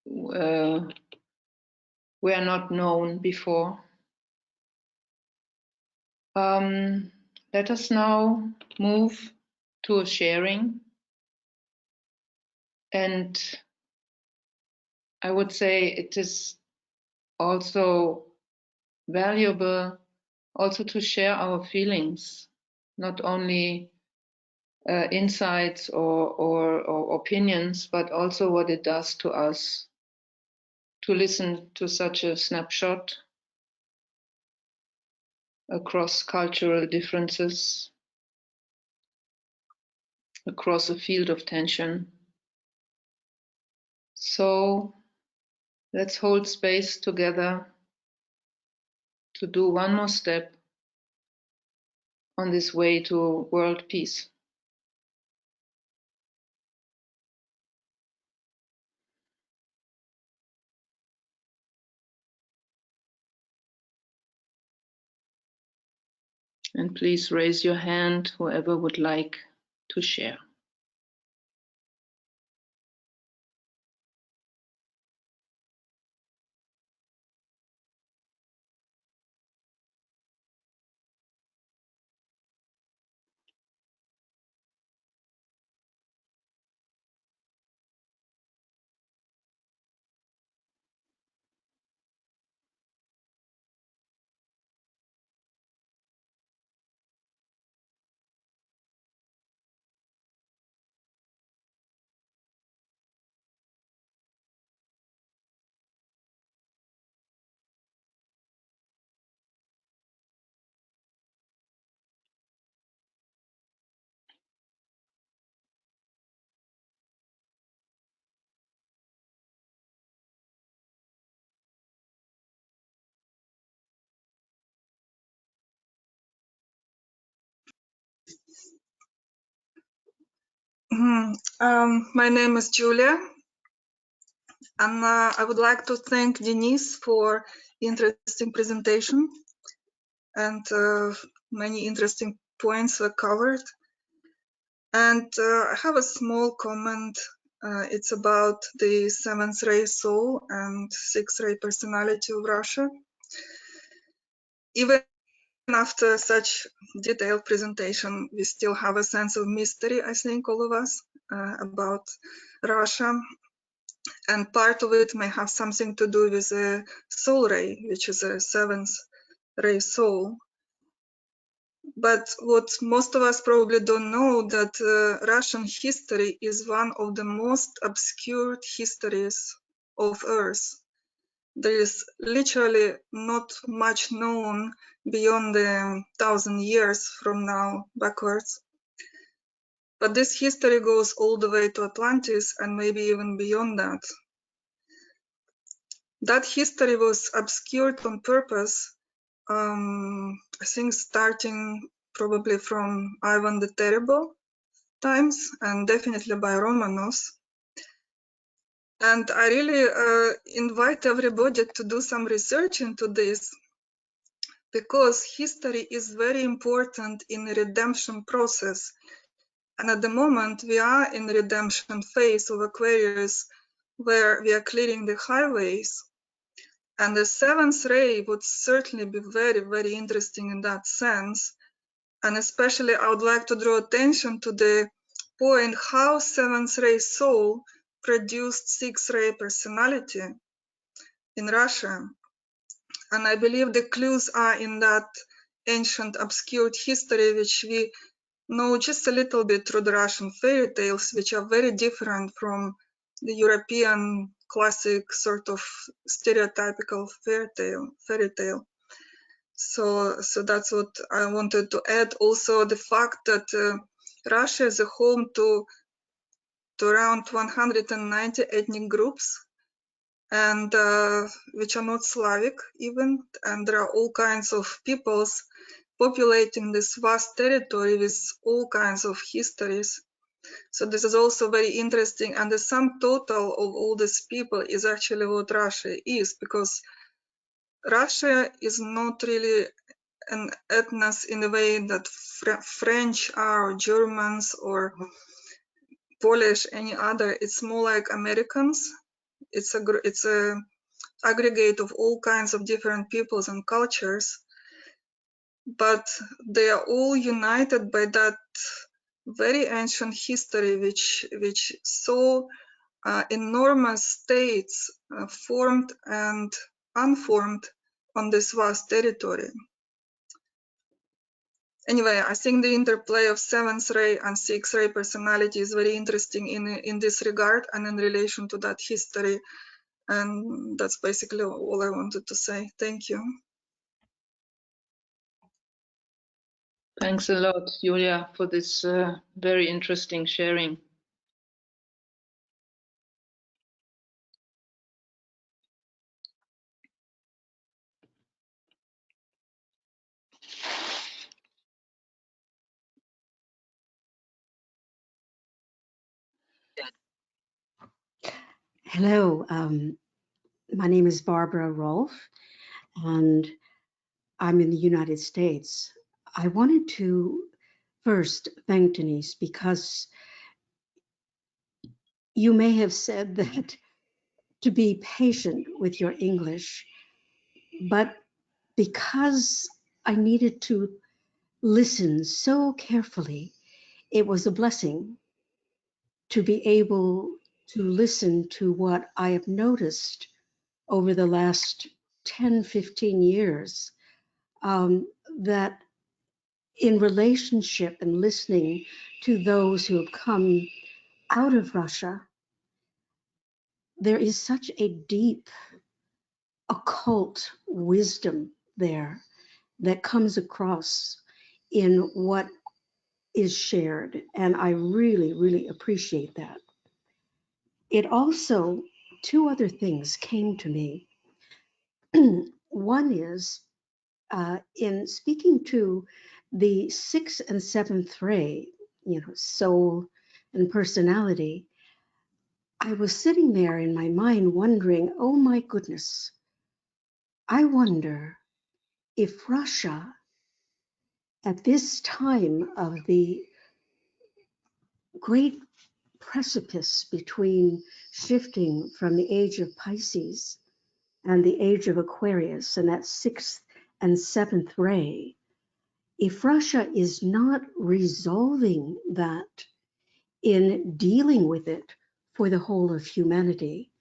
were not known before. Let us now move to a sharing. And I would say it is also valuable also to share our feelings, not only insights or opinions, but also what it does to us to listen to such a snapshot across cultural differences, across a field of tension. So let's hold space together to do one more step on this way to world peace. And please raise your hand, whoever would like to share. My name is Julia, and I would like to thank Denise for interesting presentation, and many interesting points were covered. And I have a small comment. It's about the seventh ray soul and sixth ray personality of Russia. Even after such detailed presentation, we still have a sense of mystery, I think, all of us, about Russia. and part of it may have something to do with a soul ray, which is a seventh ray soul. But what most of us probably don't know, that Russian history is one of the most obscured histories of Earth. There is literally not much known beyond the 1,000 years from now backwards. But this history goes all the way to Atlantis and maybe even beyond that. That history was obscured on purpose, I think starting probably from Ivan the Terrible times and definitely by Romanovs. And I really invite everybody to do some research into this, because history is very important in the redemption process. And at the moment we are in the redemption phase of Aquarius, where we are clearing the highways. And the seventh ray would certainly be very, very interesting in that sense. And especially I would like to draw attention to the point how seventh ray soul produced sixth ray personality in Russia. And I believe the clues are in that ancient obscured history, which we know just a little bit through the Russian fairy tales, which are very different from the European classic sort of stereotypical fairy tale. So that's what I wanted to add. Also, the fact that Russia is a home to around 190 ethnic groups, and which are not Slavic even, and there are all kinds of peoples populating this vast territory with all kinds of histories. So this is also very interesting, and the sum total of all these people is actually what Russia is, because Russia is not really an ethnos in the way that French are, or Germans, or Polish, any other. It's more like Americans. It's a aggregate of all kinds of different peoples and cultures, but they are all united by that very ancient history, which saw enormous states formed and unformed on this vast territory. Anyway, I think the interplay of seventh ray and sixth ray personality is very interesting in this regard and in relation to that history. And that's basically all I wanted to say. Thank you. Thanks a lot, Julia, for this very interesting sharing. Hello, my name is Barbara Rolfe, and I'm in the United States. I wanted to first thank Denise, because you may have said that to be patient with your English, but because I needed to listen so carefully, it was a blessing to be able to listen to what I have noticed over the last 10, 15 years, that in relationship and listening to those who have come out of Russia, there is such a deep occult wisdom there that comes across in what is shared. And I really, really appreciate that. It also, two other things came to me. One is in speaking to the sixth and seventh ray, soul and personality, I was sitting there in my mind wondering, oh my goodness, I wonder if Russia at this time of the great precipice between shifting from the age of Pisces and the age of Aquarius, and that sixth and seventh ray, if Russia is not resolving that in dealing with it for the whole of humanity,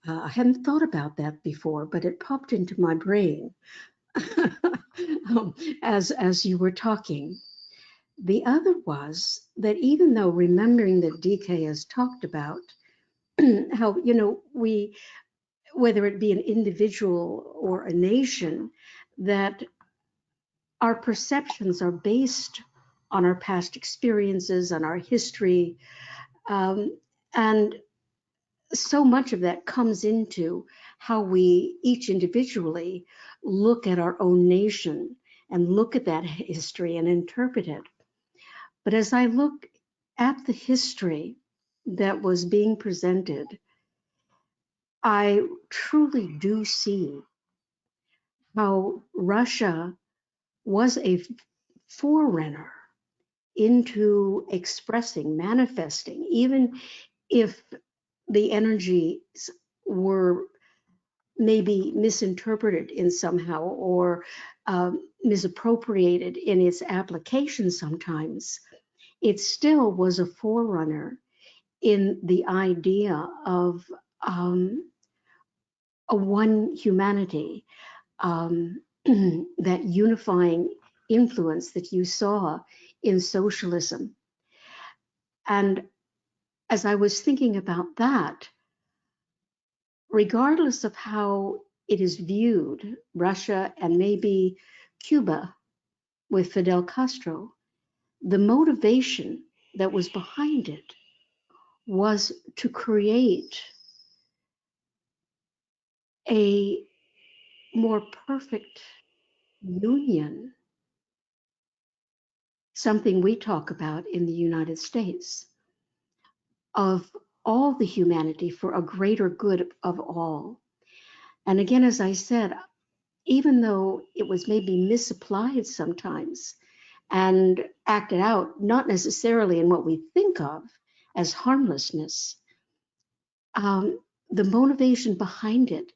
I hadn't thought about that before, but it popped into my brain as you were talking. The other was that even though remembering that DK has talked about how, we, whether it be an individual or a nation, that our perceptions are based on our past experiences, on our history, and so much of that comes into how we each individually look at our own nation and look at that history and interpret it. But as I look at the history that was being presented, I truly do see how Russia was a forerunner into expressing, manifesting, even if the energies were maybe misinterpreted in somehow or misappropriated in its application sometimes, it still was a forerunner in the idea of a one humanity, that unifying influence that you saw in socialism. And as I was thinking about that, regardless of how it is viewed, Russia and maybe Cuba with Fidel Castro, the motivation that was behind it was to create a more perfect union, something we talk about in the United States, of all the humanity for a greater good of all. And again, as I said, even though it was maybe misapplied sometimes and acted out, not necessarily in what we think of as harmlessness, the motivation behind it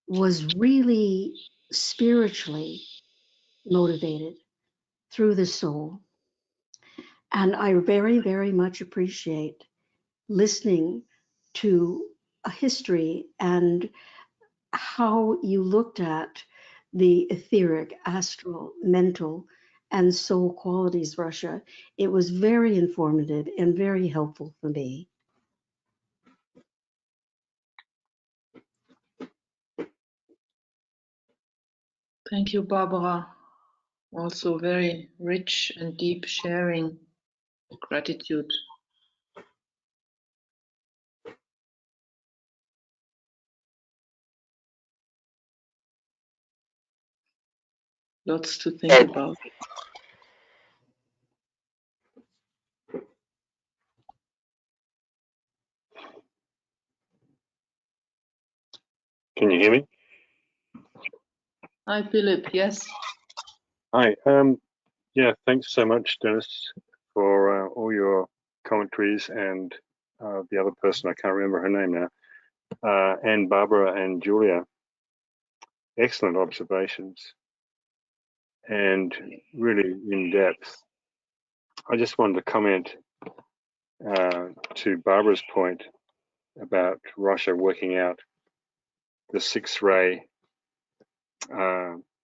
was really spiritually motivated through the soul. And I very, very much appreciate listening to a history and how you looked at the etheric, astral, mental, and soul qualities, Russia. It was very informative and very helpful for me. Thank you, Barbara. Also very rich and deep sharing. Gratitude. Lots to think about. Can you hear me? Hi, Philip. Yes. Hi. Yeah, thanks so much, Dennis, for all your commentaries, and the other person, I can't remember her name now, and Barbara and Julia. Excellent observations and really in depth. I just wanted to comment to Barbara's point about Russia working out the 6-ray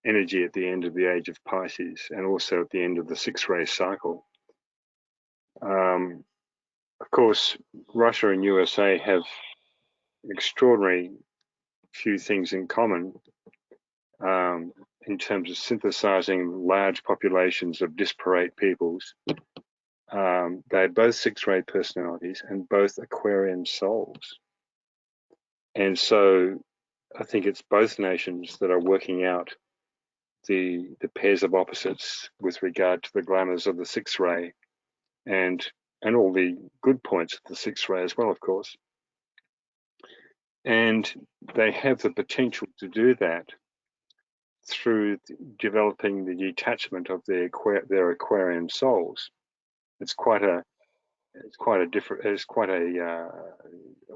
energy at the end of the age of Pisces, and also at the end of the 6-ray cycle. Of course, Russia and USA have extraordinary few things in common in terms of synthesizing large populations of disparate peoples. They're both 6-ray personalities and both Aquarian souls. And so I think it's both nations that are working out the pairs of opposites with regard to the glamours of the 6-ray and all the good points of the 6-ray as well, of course. And they have the potential to do that through developing the detachment of their Aquarian souls. It's quite a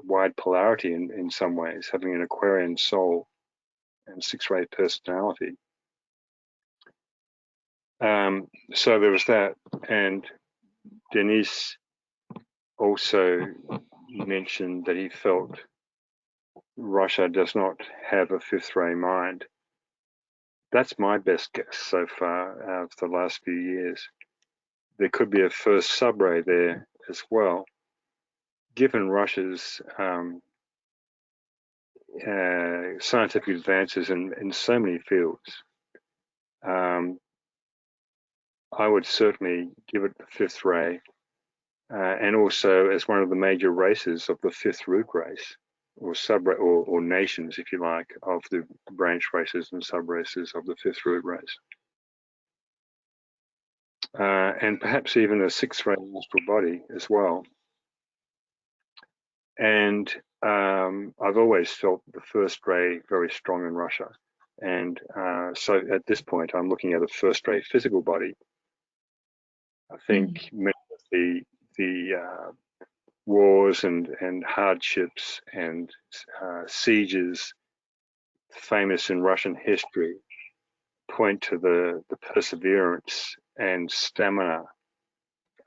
wide polarity in some ways, having an Aquarian soul and 6-ray personality. So there was that, and Denise also mentioned that he felt Russia does not have a fifth-ray mind. That's my best guess so far out of the last few years. There could be a first sub-ray there as well, given Russia's scientific advances in so many fields. I would certainly give it the fifth ray, and also as one of the major races of the fifth root race, or or nations, if you like, of the branch races and sub races of the fifth root race, and perhaps even a sixth ray astral body as well. And I've always felt the first ray very strong in Russia, and so at this point I'm looking at a first ray physical body. I think many of the wars and hardships and sieges famous in Russian history point to the perseverance and stamina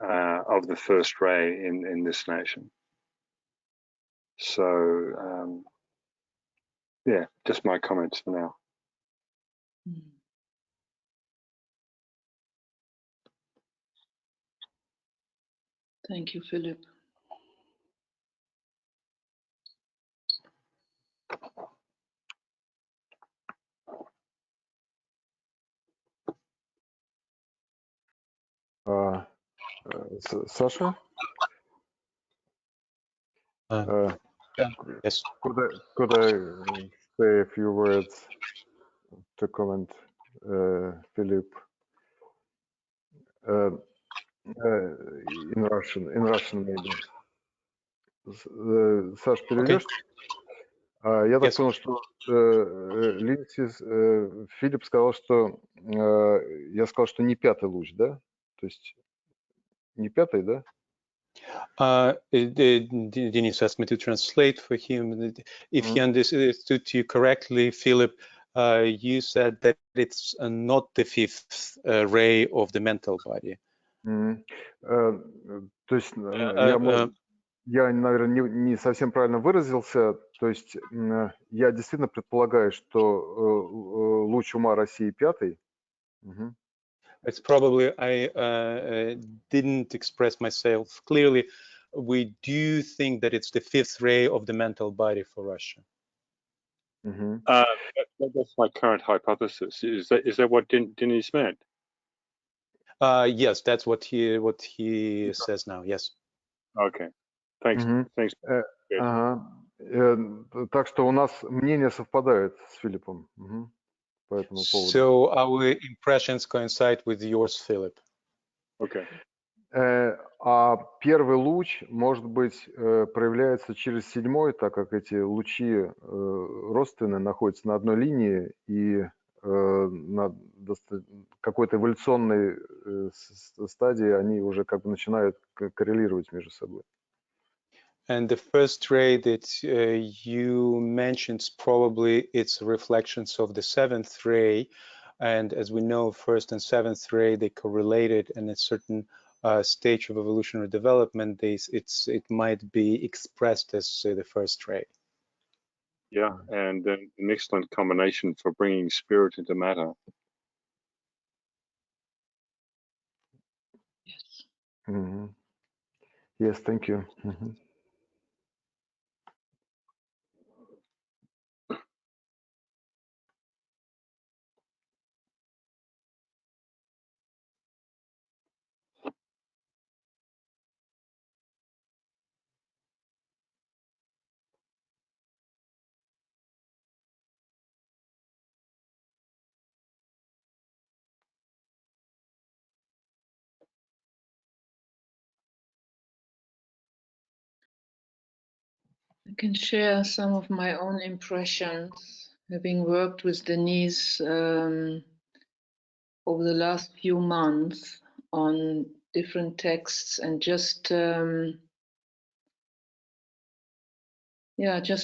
of the first ray in this nation. So yeah, just my comments for now. Thank you, Philip. Sasha? Yes. Could I say a few words to comment, Philip? In Russian maybe. Саш, переведешь? Я так понял, что Филипп сказал, что я сказал, что не пятый луч, да? То есть не пятый, да? Denis asked me to translate for him. If he understood you correctly, Philip, you said that it's not the fifth ray of the mental body. То есть я, наверное, не совсем правильно выразился. То есть я действительно предполагаю, что луч ума России пятый. It's probably I didn't express myself clearly. We do think that it's the fifth ray of the mental body for Russia. That's my current hypothesis. Is that what Denis meant? Yes, that's what he says now. Yes. Okay. Thanks. Thanks. Так что у нас мнения совпадают с Филиппом по этому поводу. So our impressions coincide with yours, Philip. Okay. А первый луч, может быть, проявляется через седьмой, так как эти лучи родственные находятся на одной линии и на какой-то эволюционной стадии они уже как бы начинают коррелировать между собой. And the first ray that you mentioned, probably it's reflections of the seventh ray. And as we know, first and seventh ray, they correlated in a certain stage of evolutionary development. It might be expressed as the first ray. Yeah, and an excellent combination for bringing spirit into matter. Yes. Yes, thank you. I can share some of my own impressions, having worked with Denise over the last few months on different texts and just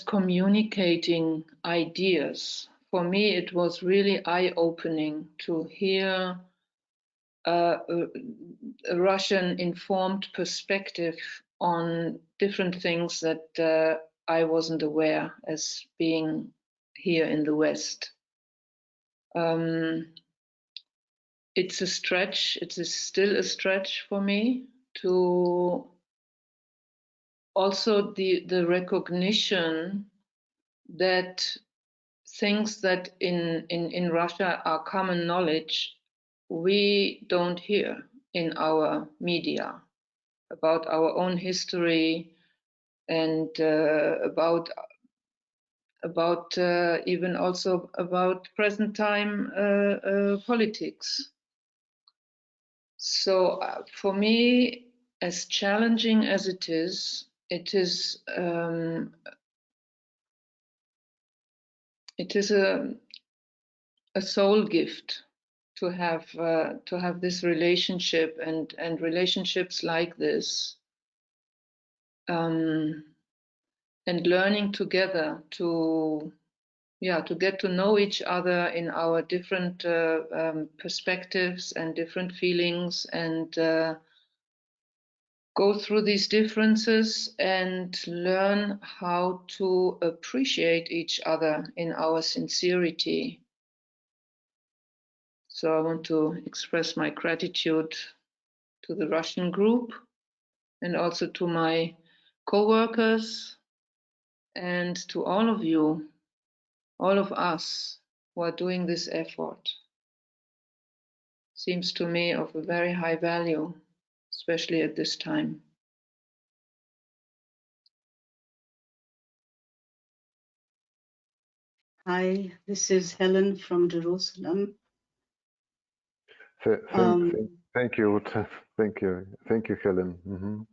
communicating ideas. For me, it was really eye-opening to hear a Russian informed perspective on different things that I wasn't aware as being here in the West. It's a stretch, it is still a stretch for me to also the recognition that things that in Russia are common knowledge, we don't hear in our media about our own history and about even also about present time politics. So for me, as challenging as it is a soul gift to have this relationship and relationships like this, and learning together to get to know each other in our different perspectives and different feelings, and go through these differences and learn how to appreciate each other in our sincerity. So I want to express my gratitude to the Russian group and also to my co-workers and to all of you, all of us who are doing this effort. Seems to me of a very high value, especially at this time. Hi, this is Helen from Jerusalem. Thank you, Helen.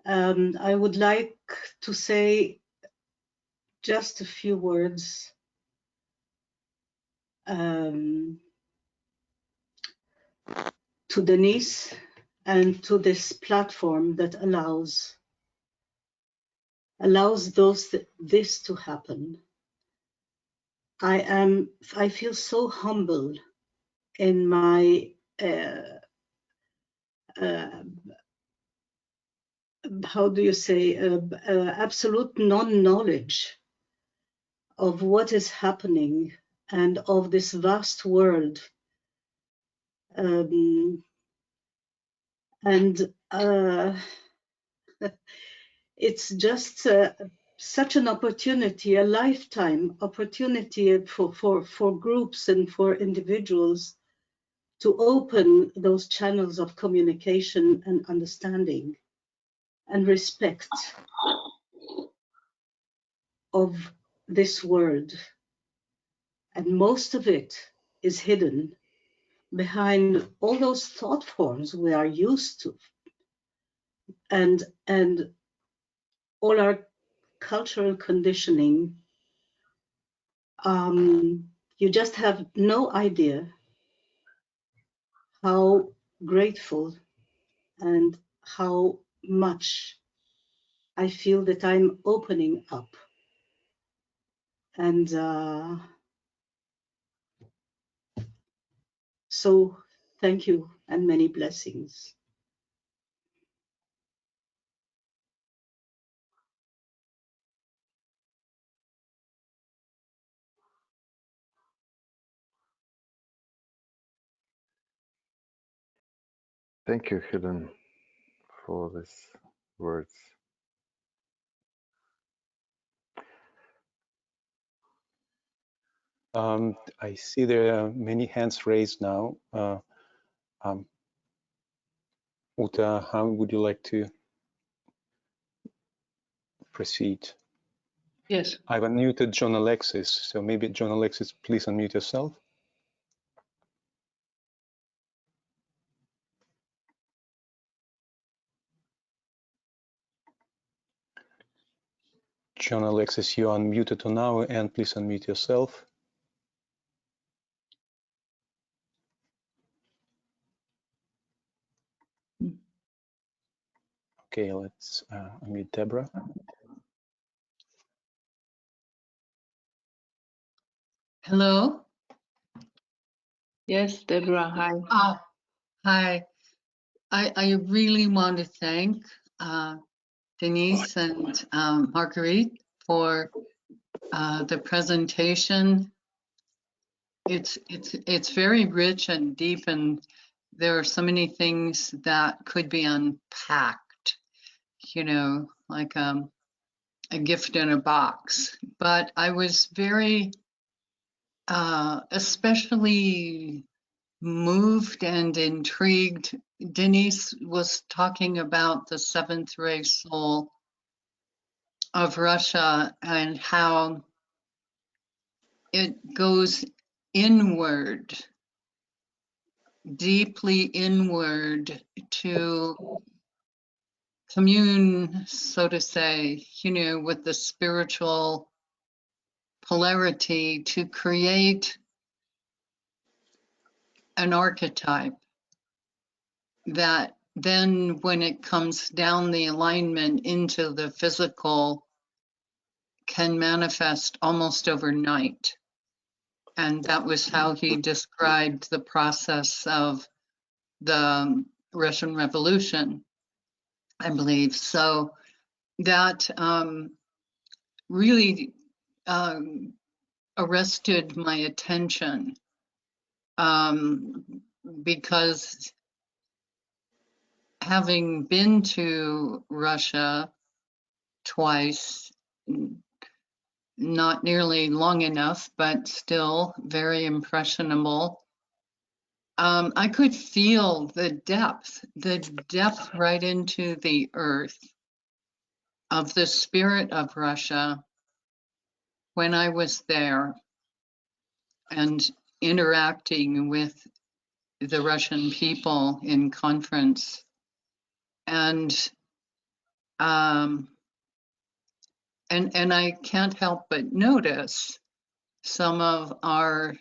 I would like to say just a few words to Denise and to this platform that allows this to happen. I feel so humble in my how do you say absolute non-knowledge of what is happening and of this vast world, and it's just such an opportunity, a lifetime opportunity for groups and for individuals to open those channels of communication and understanding and respect of this world. And most of it is hidden behind all those thought forms we are used to, and all our cultural conditioning. You just have no idea how grateful and how much I feel that I'm opening up. And so thank you and many blessings. Thank you, Helen, for these words. I see there are many hands raised now. Uta, how would you like to proceed? Yes. I've unmuted John Alexis, so maybe John Alexis, please unmute yourself. John Alexis, you are unmuted now, and please unmute yourself. Okay, let's unmute Deborah. Hello? Yes, Deborah, hi. Hi. I really want to thank Denise and Marguerite, for the presentation. It's very rich and deep, and there are so many things that could be unpacked, you know, like a gift in a box. But I was very especially moved and intrigued. Denise was talking about the seventh ray soul of Russia and how it goes inward, deeply inward, to commune, so to say, you know, with the spiritual polarity, to create an archetype that then, when it comes down the alignment into the physical, can manifest almost overnight. And that was how he described the process of the Russian Revolution, I believe. So that really arrested my attention, because having been to Russia twice, not nearly long enough, but still very impressionable, I could feel the depth right into the earth of the spirit of Russia when I was there and interacting with the Russian people in conference. And I can't help but notice some of our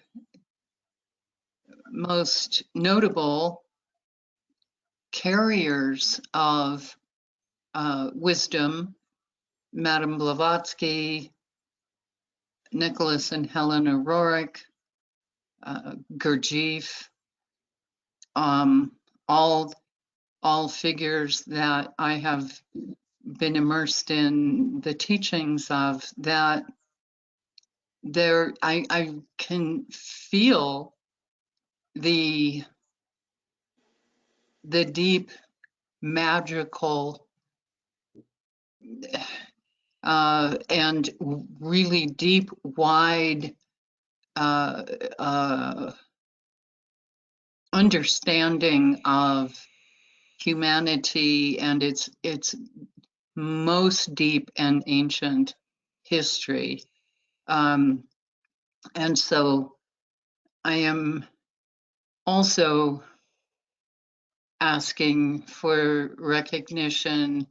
most notable carriers of wisdom, Madame Blavatsky, Nicholas and Helena Roerich, Gurdjieff, all figures that I have been immersed in the teachings of, that there I can feel the deep magical and really deep, wide understanding of humanity and its most deep and ancient history. And so I am also asking for recognition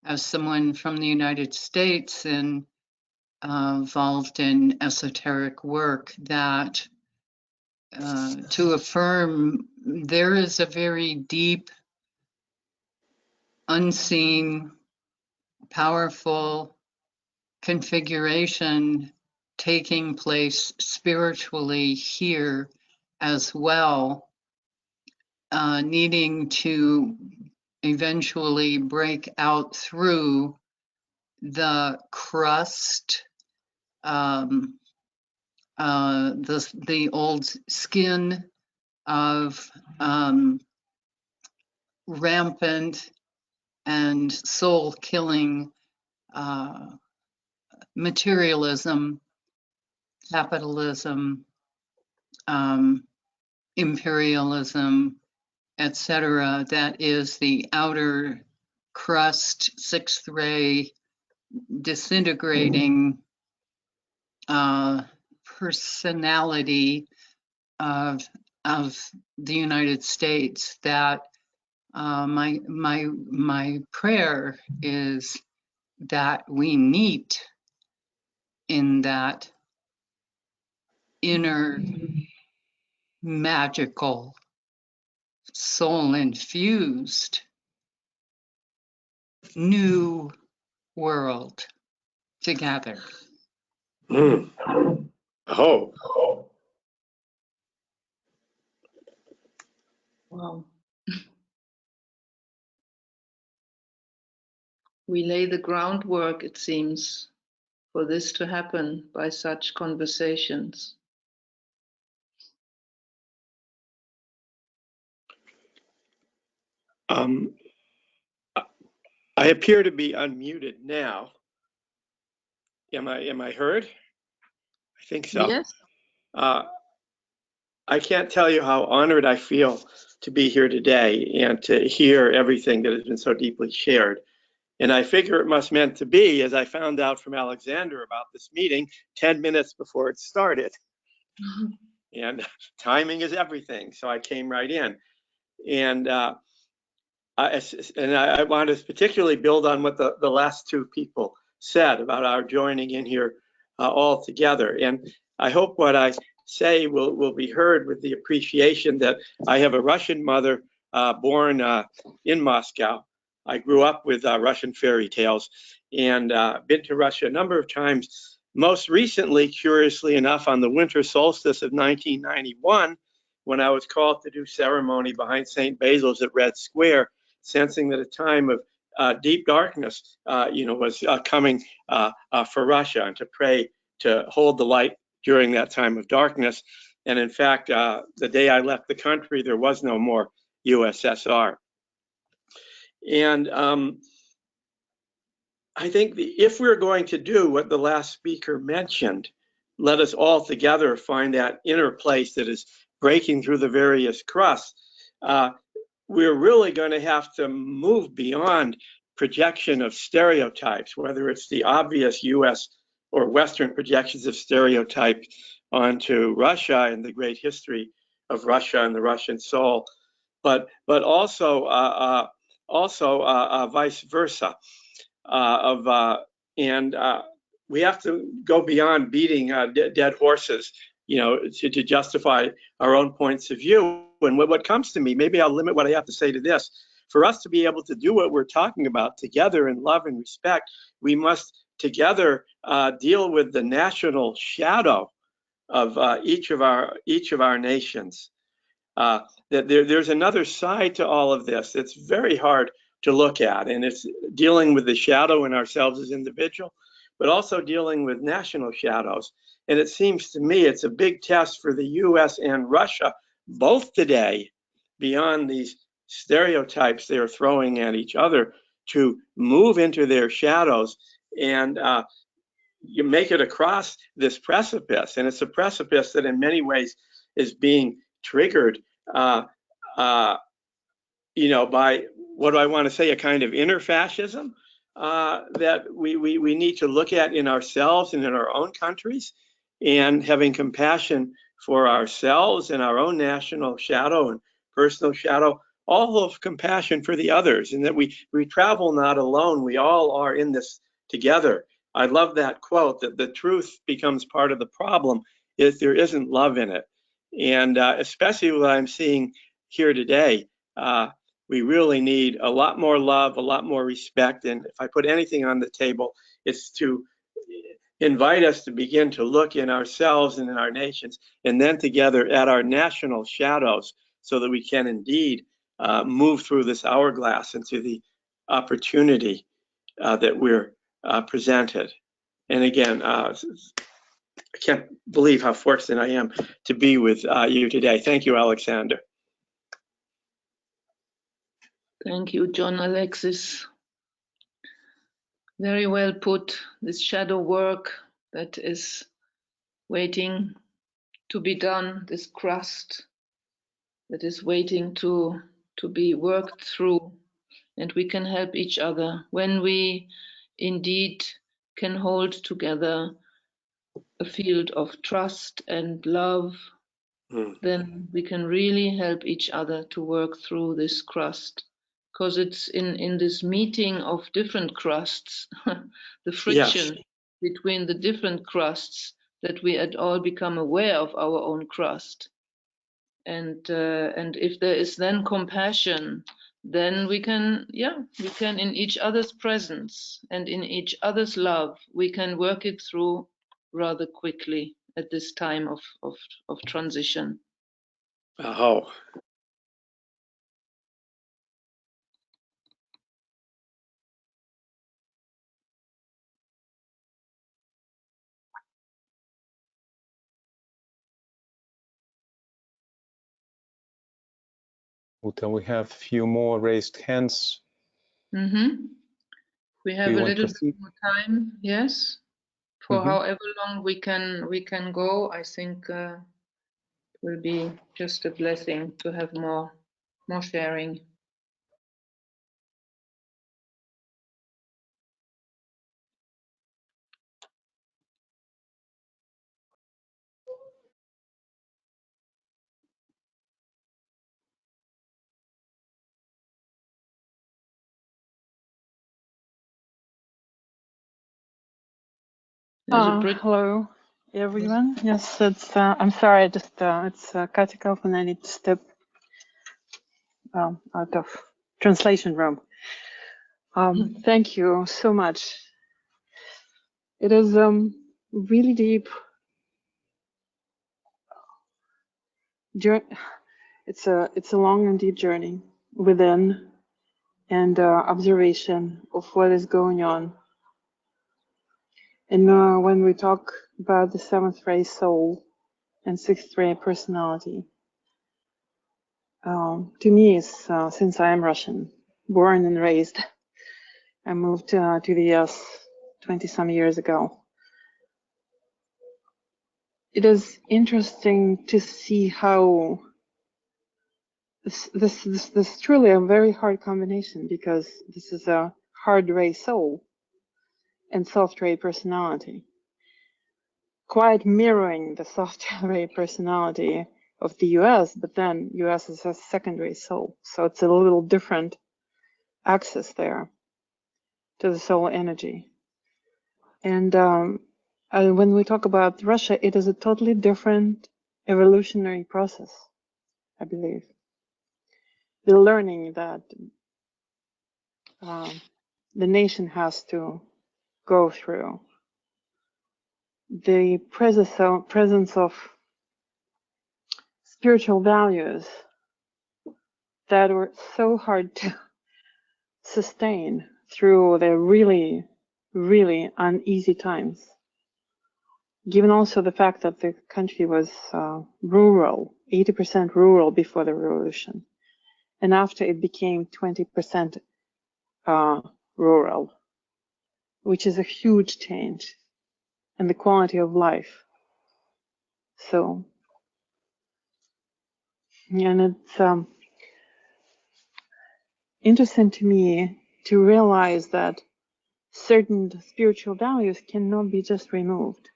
as someone from the United States and involved in esoteric work, that to affirm there is a very deep, unseen, powerful configuration taking place spiritually here as well, needing to eventually break out through the crust, the old skin of rampant and soul-killing materialism, capitalism, imperialism, etc. That is the outer crust, sixth ray, disintegrating personality of the United States. That my prayer is that we meet in that inner magical, soul-infused new world together. Oh. Wow. we lay the groundwork, it seems, for this to happen by such conversations. I appear to be unmuted now. Am I heard? I think so. Yes. I can't tell you how honored I feel to be here today and to hear everything that has been so deeply shared. And I figure it must meant to be, as I found out from Alexander about this meeting 10 minutes before it started. And timing is everything. So I came right in. And I want to particularly build on what the last two people said about our joining in here all together. And I hope what I say will be heard with the appreciation that I have a Russian mother born in Moscow. I grew up with Russian fairy tales and been to Russia a number of times. Most recently, curiously enough, on the winter solstice of 1991, when I was called to do ceremony behind St. Basil's at Red Square, sensing that a time of deep darkness, was coming for Russia, and to pray to hold the light during that time of darkness. And in fact, the day I left the country, there was no more USSR. And I think if we're going to do what the last speaker mentioned, let us all together find that inner place that is breaking through the various crusts. We're really going to have to move beyond projection of stereotypes, whether it's the obvious US or Western projections of stereotypes onto Russia and the great history of Russia and the Russian soul, but also vice versa. We have to go beyond beating dead horses, to justify our own points of view. And what comes to me, maybe I'll limit what I have to say to this. For us to be able to do what we're talking about together in love and respect, we must together deal with the national shadow of each of our nations. That there's another side to all of this. It's very hard to look at, and it's dealing with the shadow in ourselves as individuals, but also dealing with national shadows. And it seems to me it's a big test for the US and Russia, both today, beyond these stereotypes they're throwing at each other, to move into their shadows and you make it across this precipice. And it's a precipice that in many ways is being triggered by, what do I want to say, a kind of inner fascism that we need to look at in ourselves and in our own countries, and having compassion for ourselves and our own national shadow and personal shadow, all of compassion for the others, and that we travel not alone. We all are in this together. I love that quote, that the truth becomes part of the problem if there isn't love in it. And especially what I'm seeing here today, we really need a lot more love, a lot more respect. And if I put anything on the table, it's to invite us to begin to look in ourselves and in our nations, and then together at our national shadows, so that we can indeed move through this hourglass into the opportunity that we're presented. And again, I can't believe how fortunate I am to be with you today. Thank you, Alexander. Thank you, John Alexis. Very well put. This shadow work that is waiting to be done, this crust that is waiting to be worked through, and we can help each other when we indeed can hold together a field of trust and love. Then we can really help each other to work through this crust, because it's in this meeting of different crusts, the friction between the different crusts, that we at all become aware of our own crust. And if there is then compassion, then we can in each other's presence and in each other's love, we can work it through rather quickly at this time of transition. Oh, Uta, we have a few more raised hands. Mm-hmm. We have you a want to little bit proceed? more time, yes. For however long we can go, I think will be just a blessing to have more sharing. Hello, everyone. Yes, it's. I'm sorry, I just it's cutting off, and I need to step out of translation room. Thank you so much. It is really deep. It's a long and deep journey within and observation of what is going on. And when we talk about the seventh ray soul and sixth ray personality, to me, it's, since I am Russian, born and raised, I moved to the US 20-some years ago. It is interesting to see how this is truly a very hard combination, because this is a hard ray soul and soft ray personality, quite mirroring the soft ray personality of the US, but then US is a second ray soul, so it's a little different access there to the soul energy. And when we talk about Russia, it is a totally different evolutionary process, I believe. The learning that the nation has to go through, the presence of spiritual values that were so hard to sustain through the really, really uneasy times. Given also the fact that the country was rural, 80% rural before the revolution, and after it became 20% rural, which is a huge change in the quality of life. So, and it's interesting to me to realize that certain spiritual values cannot be just removed.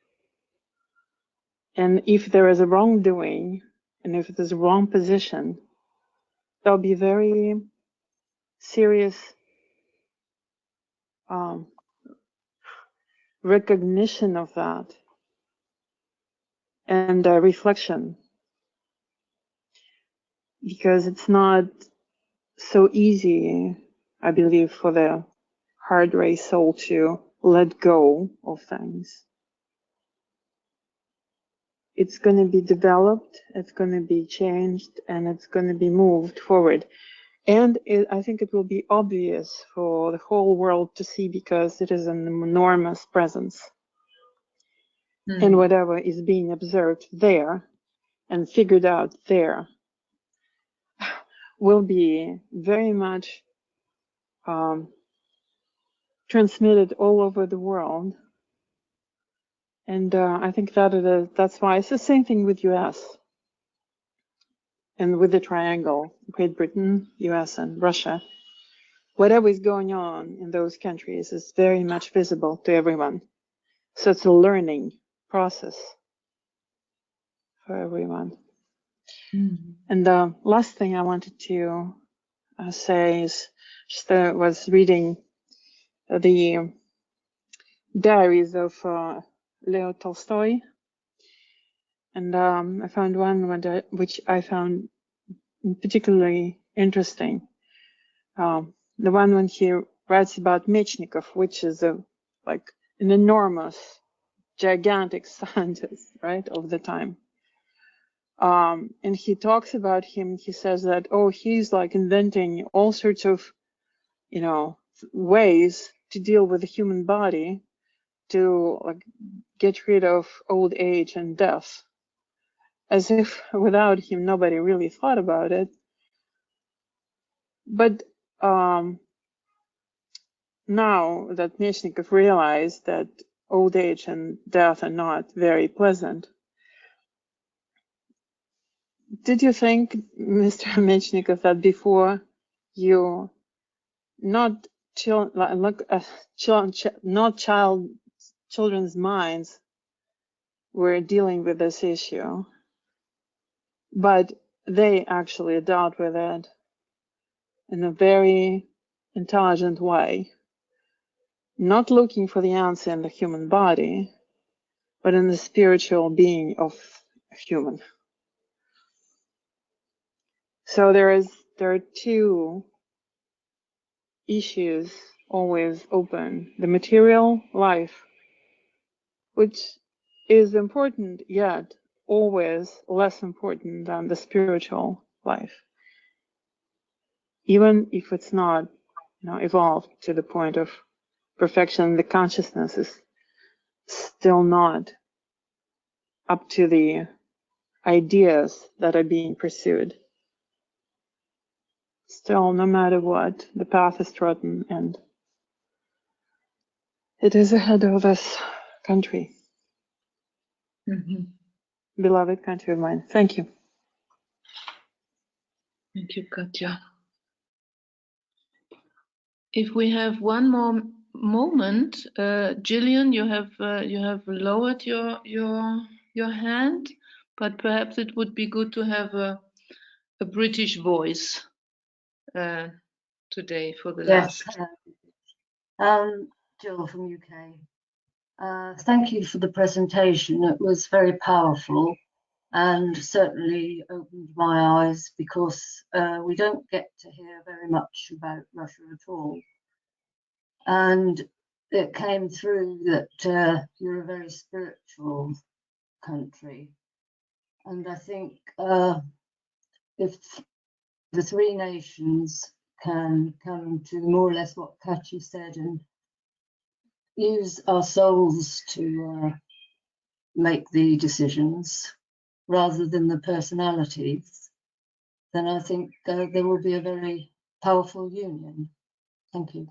And if there is a wrongdoing, and if there's a wrong position, there'll be very serious recognition of that and reflection, because it's not so easy, I believe, for the hard ray soul to let go of things. It's going to be developed, it's going to be changed, and it's going to be moved forward. And I think it will be obvious for the whole world to see, because it is an enormous presence. And whatever is being observed there and figured out there will be very much transmitted all over the world. And I think that's why it's the same thing with US and with the triangle, Great Britain, US, and Russia. Whatever is going on in those countries is very much visible to everyone. So it's a learning process for everyone. And the last thing I wanted to say is just was reading the diaries of Leo Tolstoy, and I found one which I found particularly interesting. The one when he writes about Mechnikov, which is like an enormous, gigantic scientist, right, of the time. And he talks about him. He says that, oh, he's like inventing all sorts of, ways to deal with the human body, to like get rid of old age and death, as if without him nobody really thought about it. But now that Mechnikov realized that old age and death are not very pleasant, did you think, Mr. Mechnikov, that before you not children's minds were dealing with this issue, but they actually dealt with it in a very intelligent way, not looking for the answer in the human body, but in the spiritual being of a human. So there are two issues always open: the material life, which is important, yet always less important than the spiritual life, even if it's not, evolved to the point of perfection. The consciousness is still not up to the ideas that are being pursued. Still, no matter what, the path is trodden, and it is ahead of us, country. Beloved country of mine. Thank you. Thank you, Katja. If we have one more moment, Gillian, you have lowered your hand, but perhaps it would be good to have a British voice today for the Yes, last. Jill from UK. Thank you for the presentation. It was very powerful and certainly opened my eyes, because we don't get to hear very much about Russia at all. And it came through that you're a very spiritual country. And I think if the three nations can come to more or less what Katya said and use our souls to make the decisions rather than the personalities, then I think there will be a very powerful union. Thank you.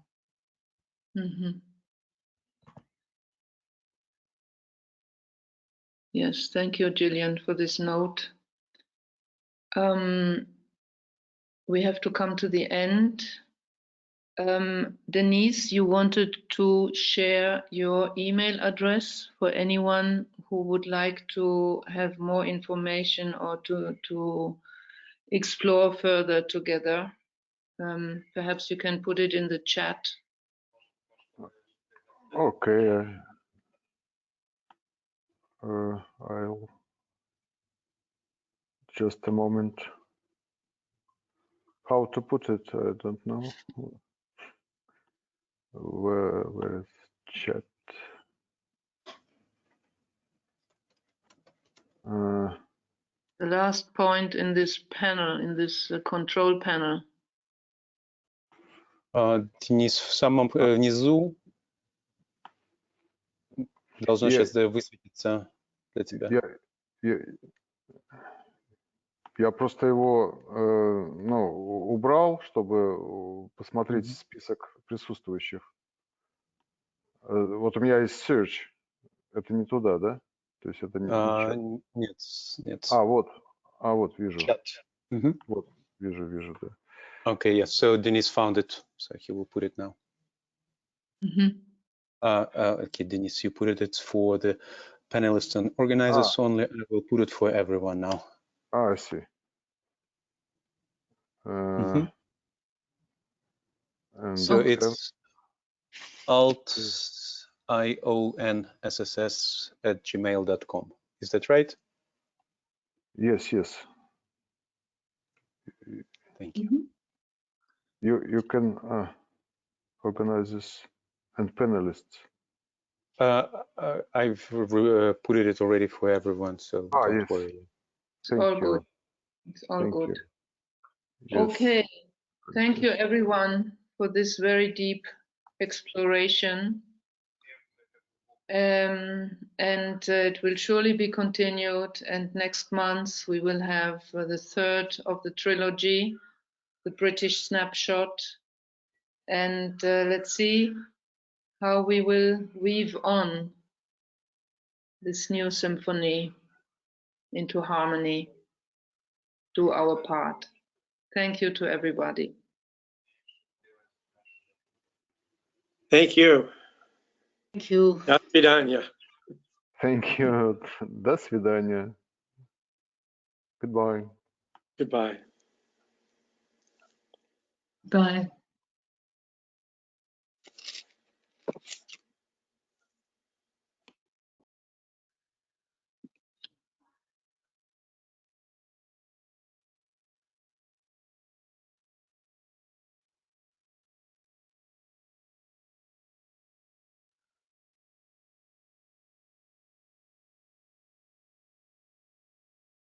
Yes, thank you, Gillian, for this note. We have to come to the end. Denise, you wanted to share your email address for anyone who would like to have more information or to explore further together. Perhaps you can put it in the chat. Okay. I'll just a moment. How to put it? I don't know. Where is chat? The last point in this panel, in this control panel. Денис, в самом низу должно сейчас высветиться для тебя. Я просто его убрал, чтобы посмотреть список присутствующих. Вот у меня есть search. Это не туда, да? То есть это не чат. Нет. Вот вижу. Chat. Вот, вижу, да. Okay, yes. So Denis found it, so he will put it now. Okay, Denis, you put it for the panelists and organizers only. I will put it for everyone now. I see. So it's altionSSS@gmail.com. Is that right? Yes. Thank you. You can organize this and panelists. I've put it already for everyone, so don't worry. Thank you. It's all good. Yes. Okay. Thank you, everyone, for this very deep exploration. And it will surely be continued. And next month we will have the third of the trilogy, the British snapshot, and let's see how we will weave on this new symphony into harmony, do our part. Thank you to everybody. Thank you. Thank you. До свидания. Thank you. До свидания. Goodbye. Goodbye. Bye.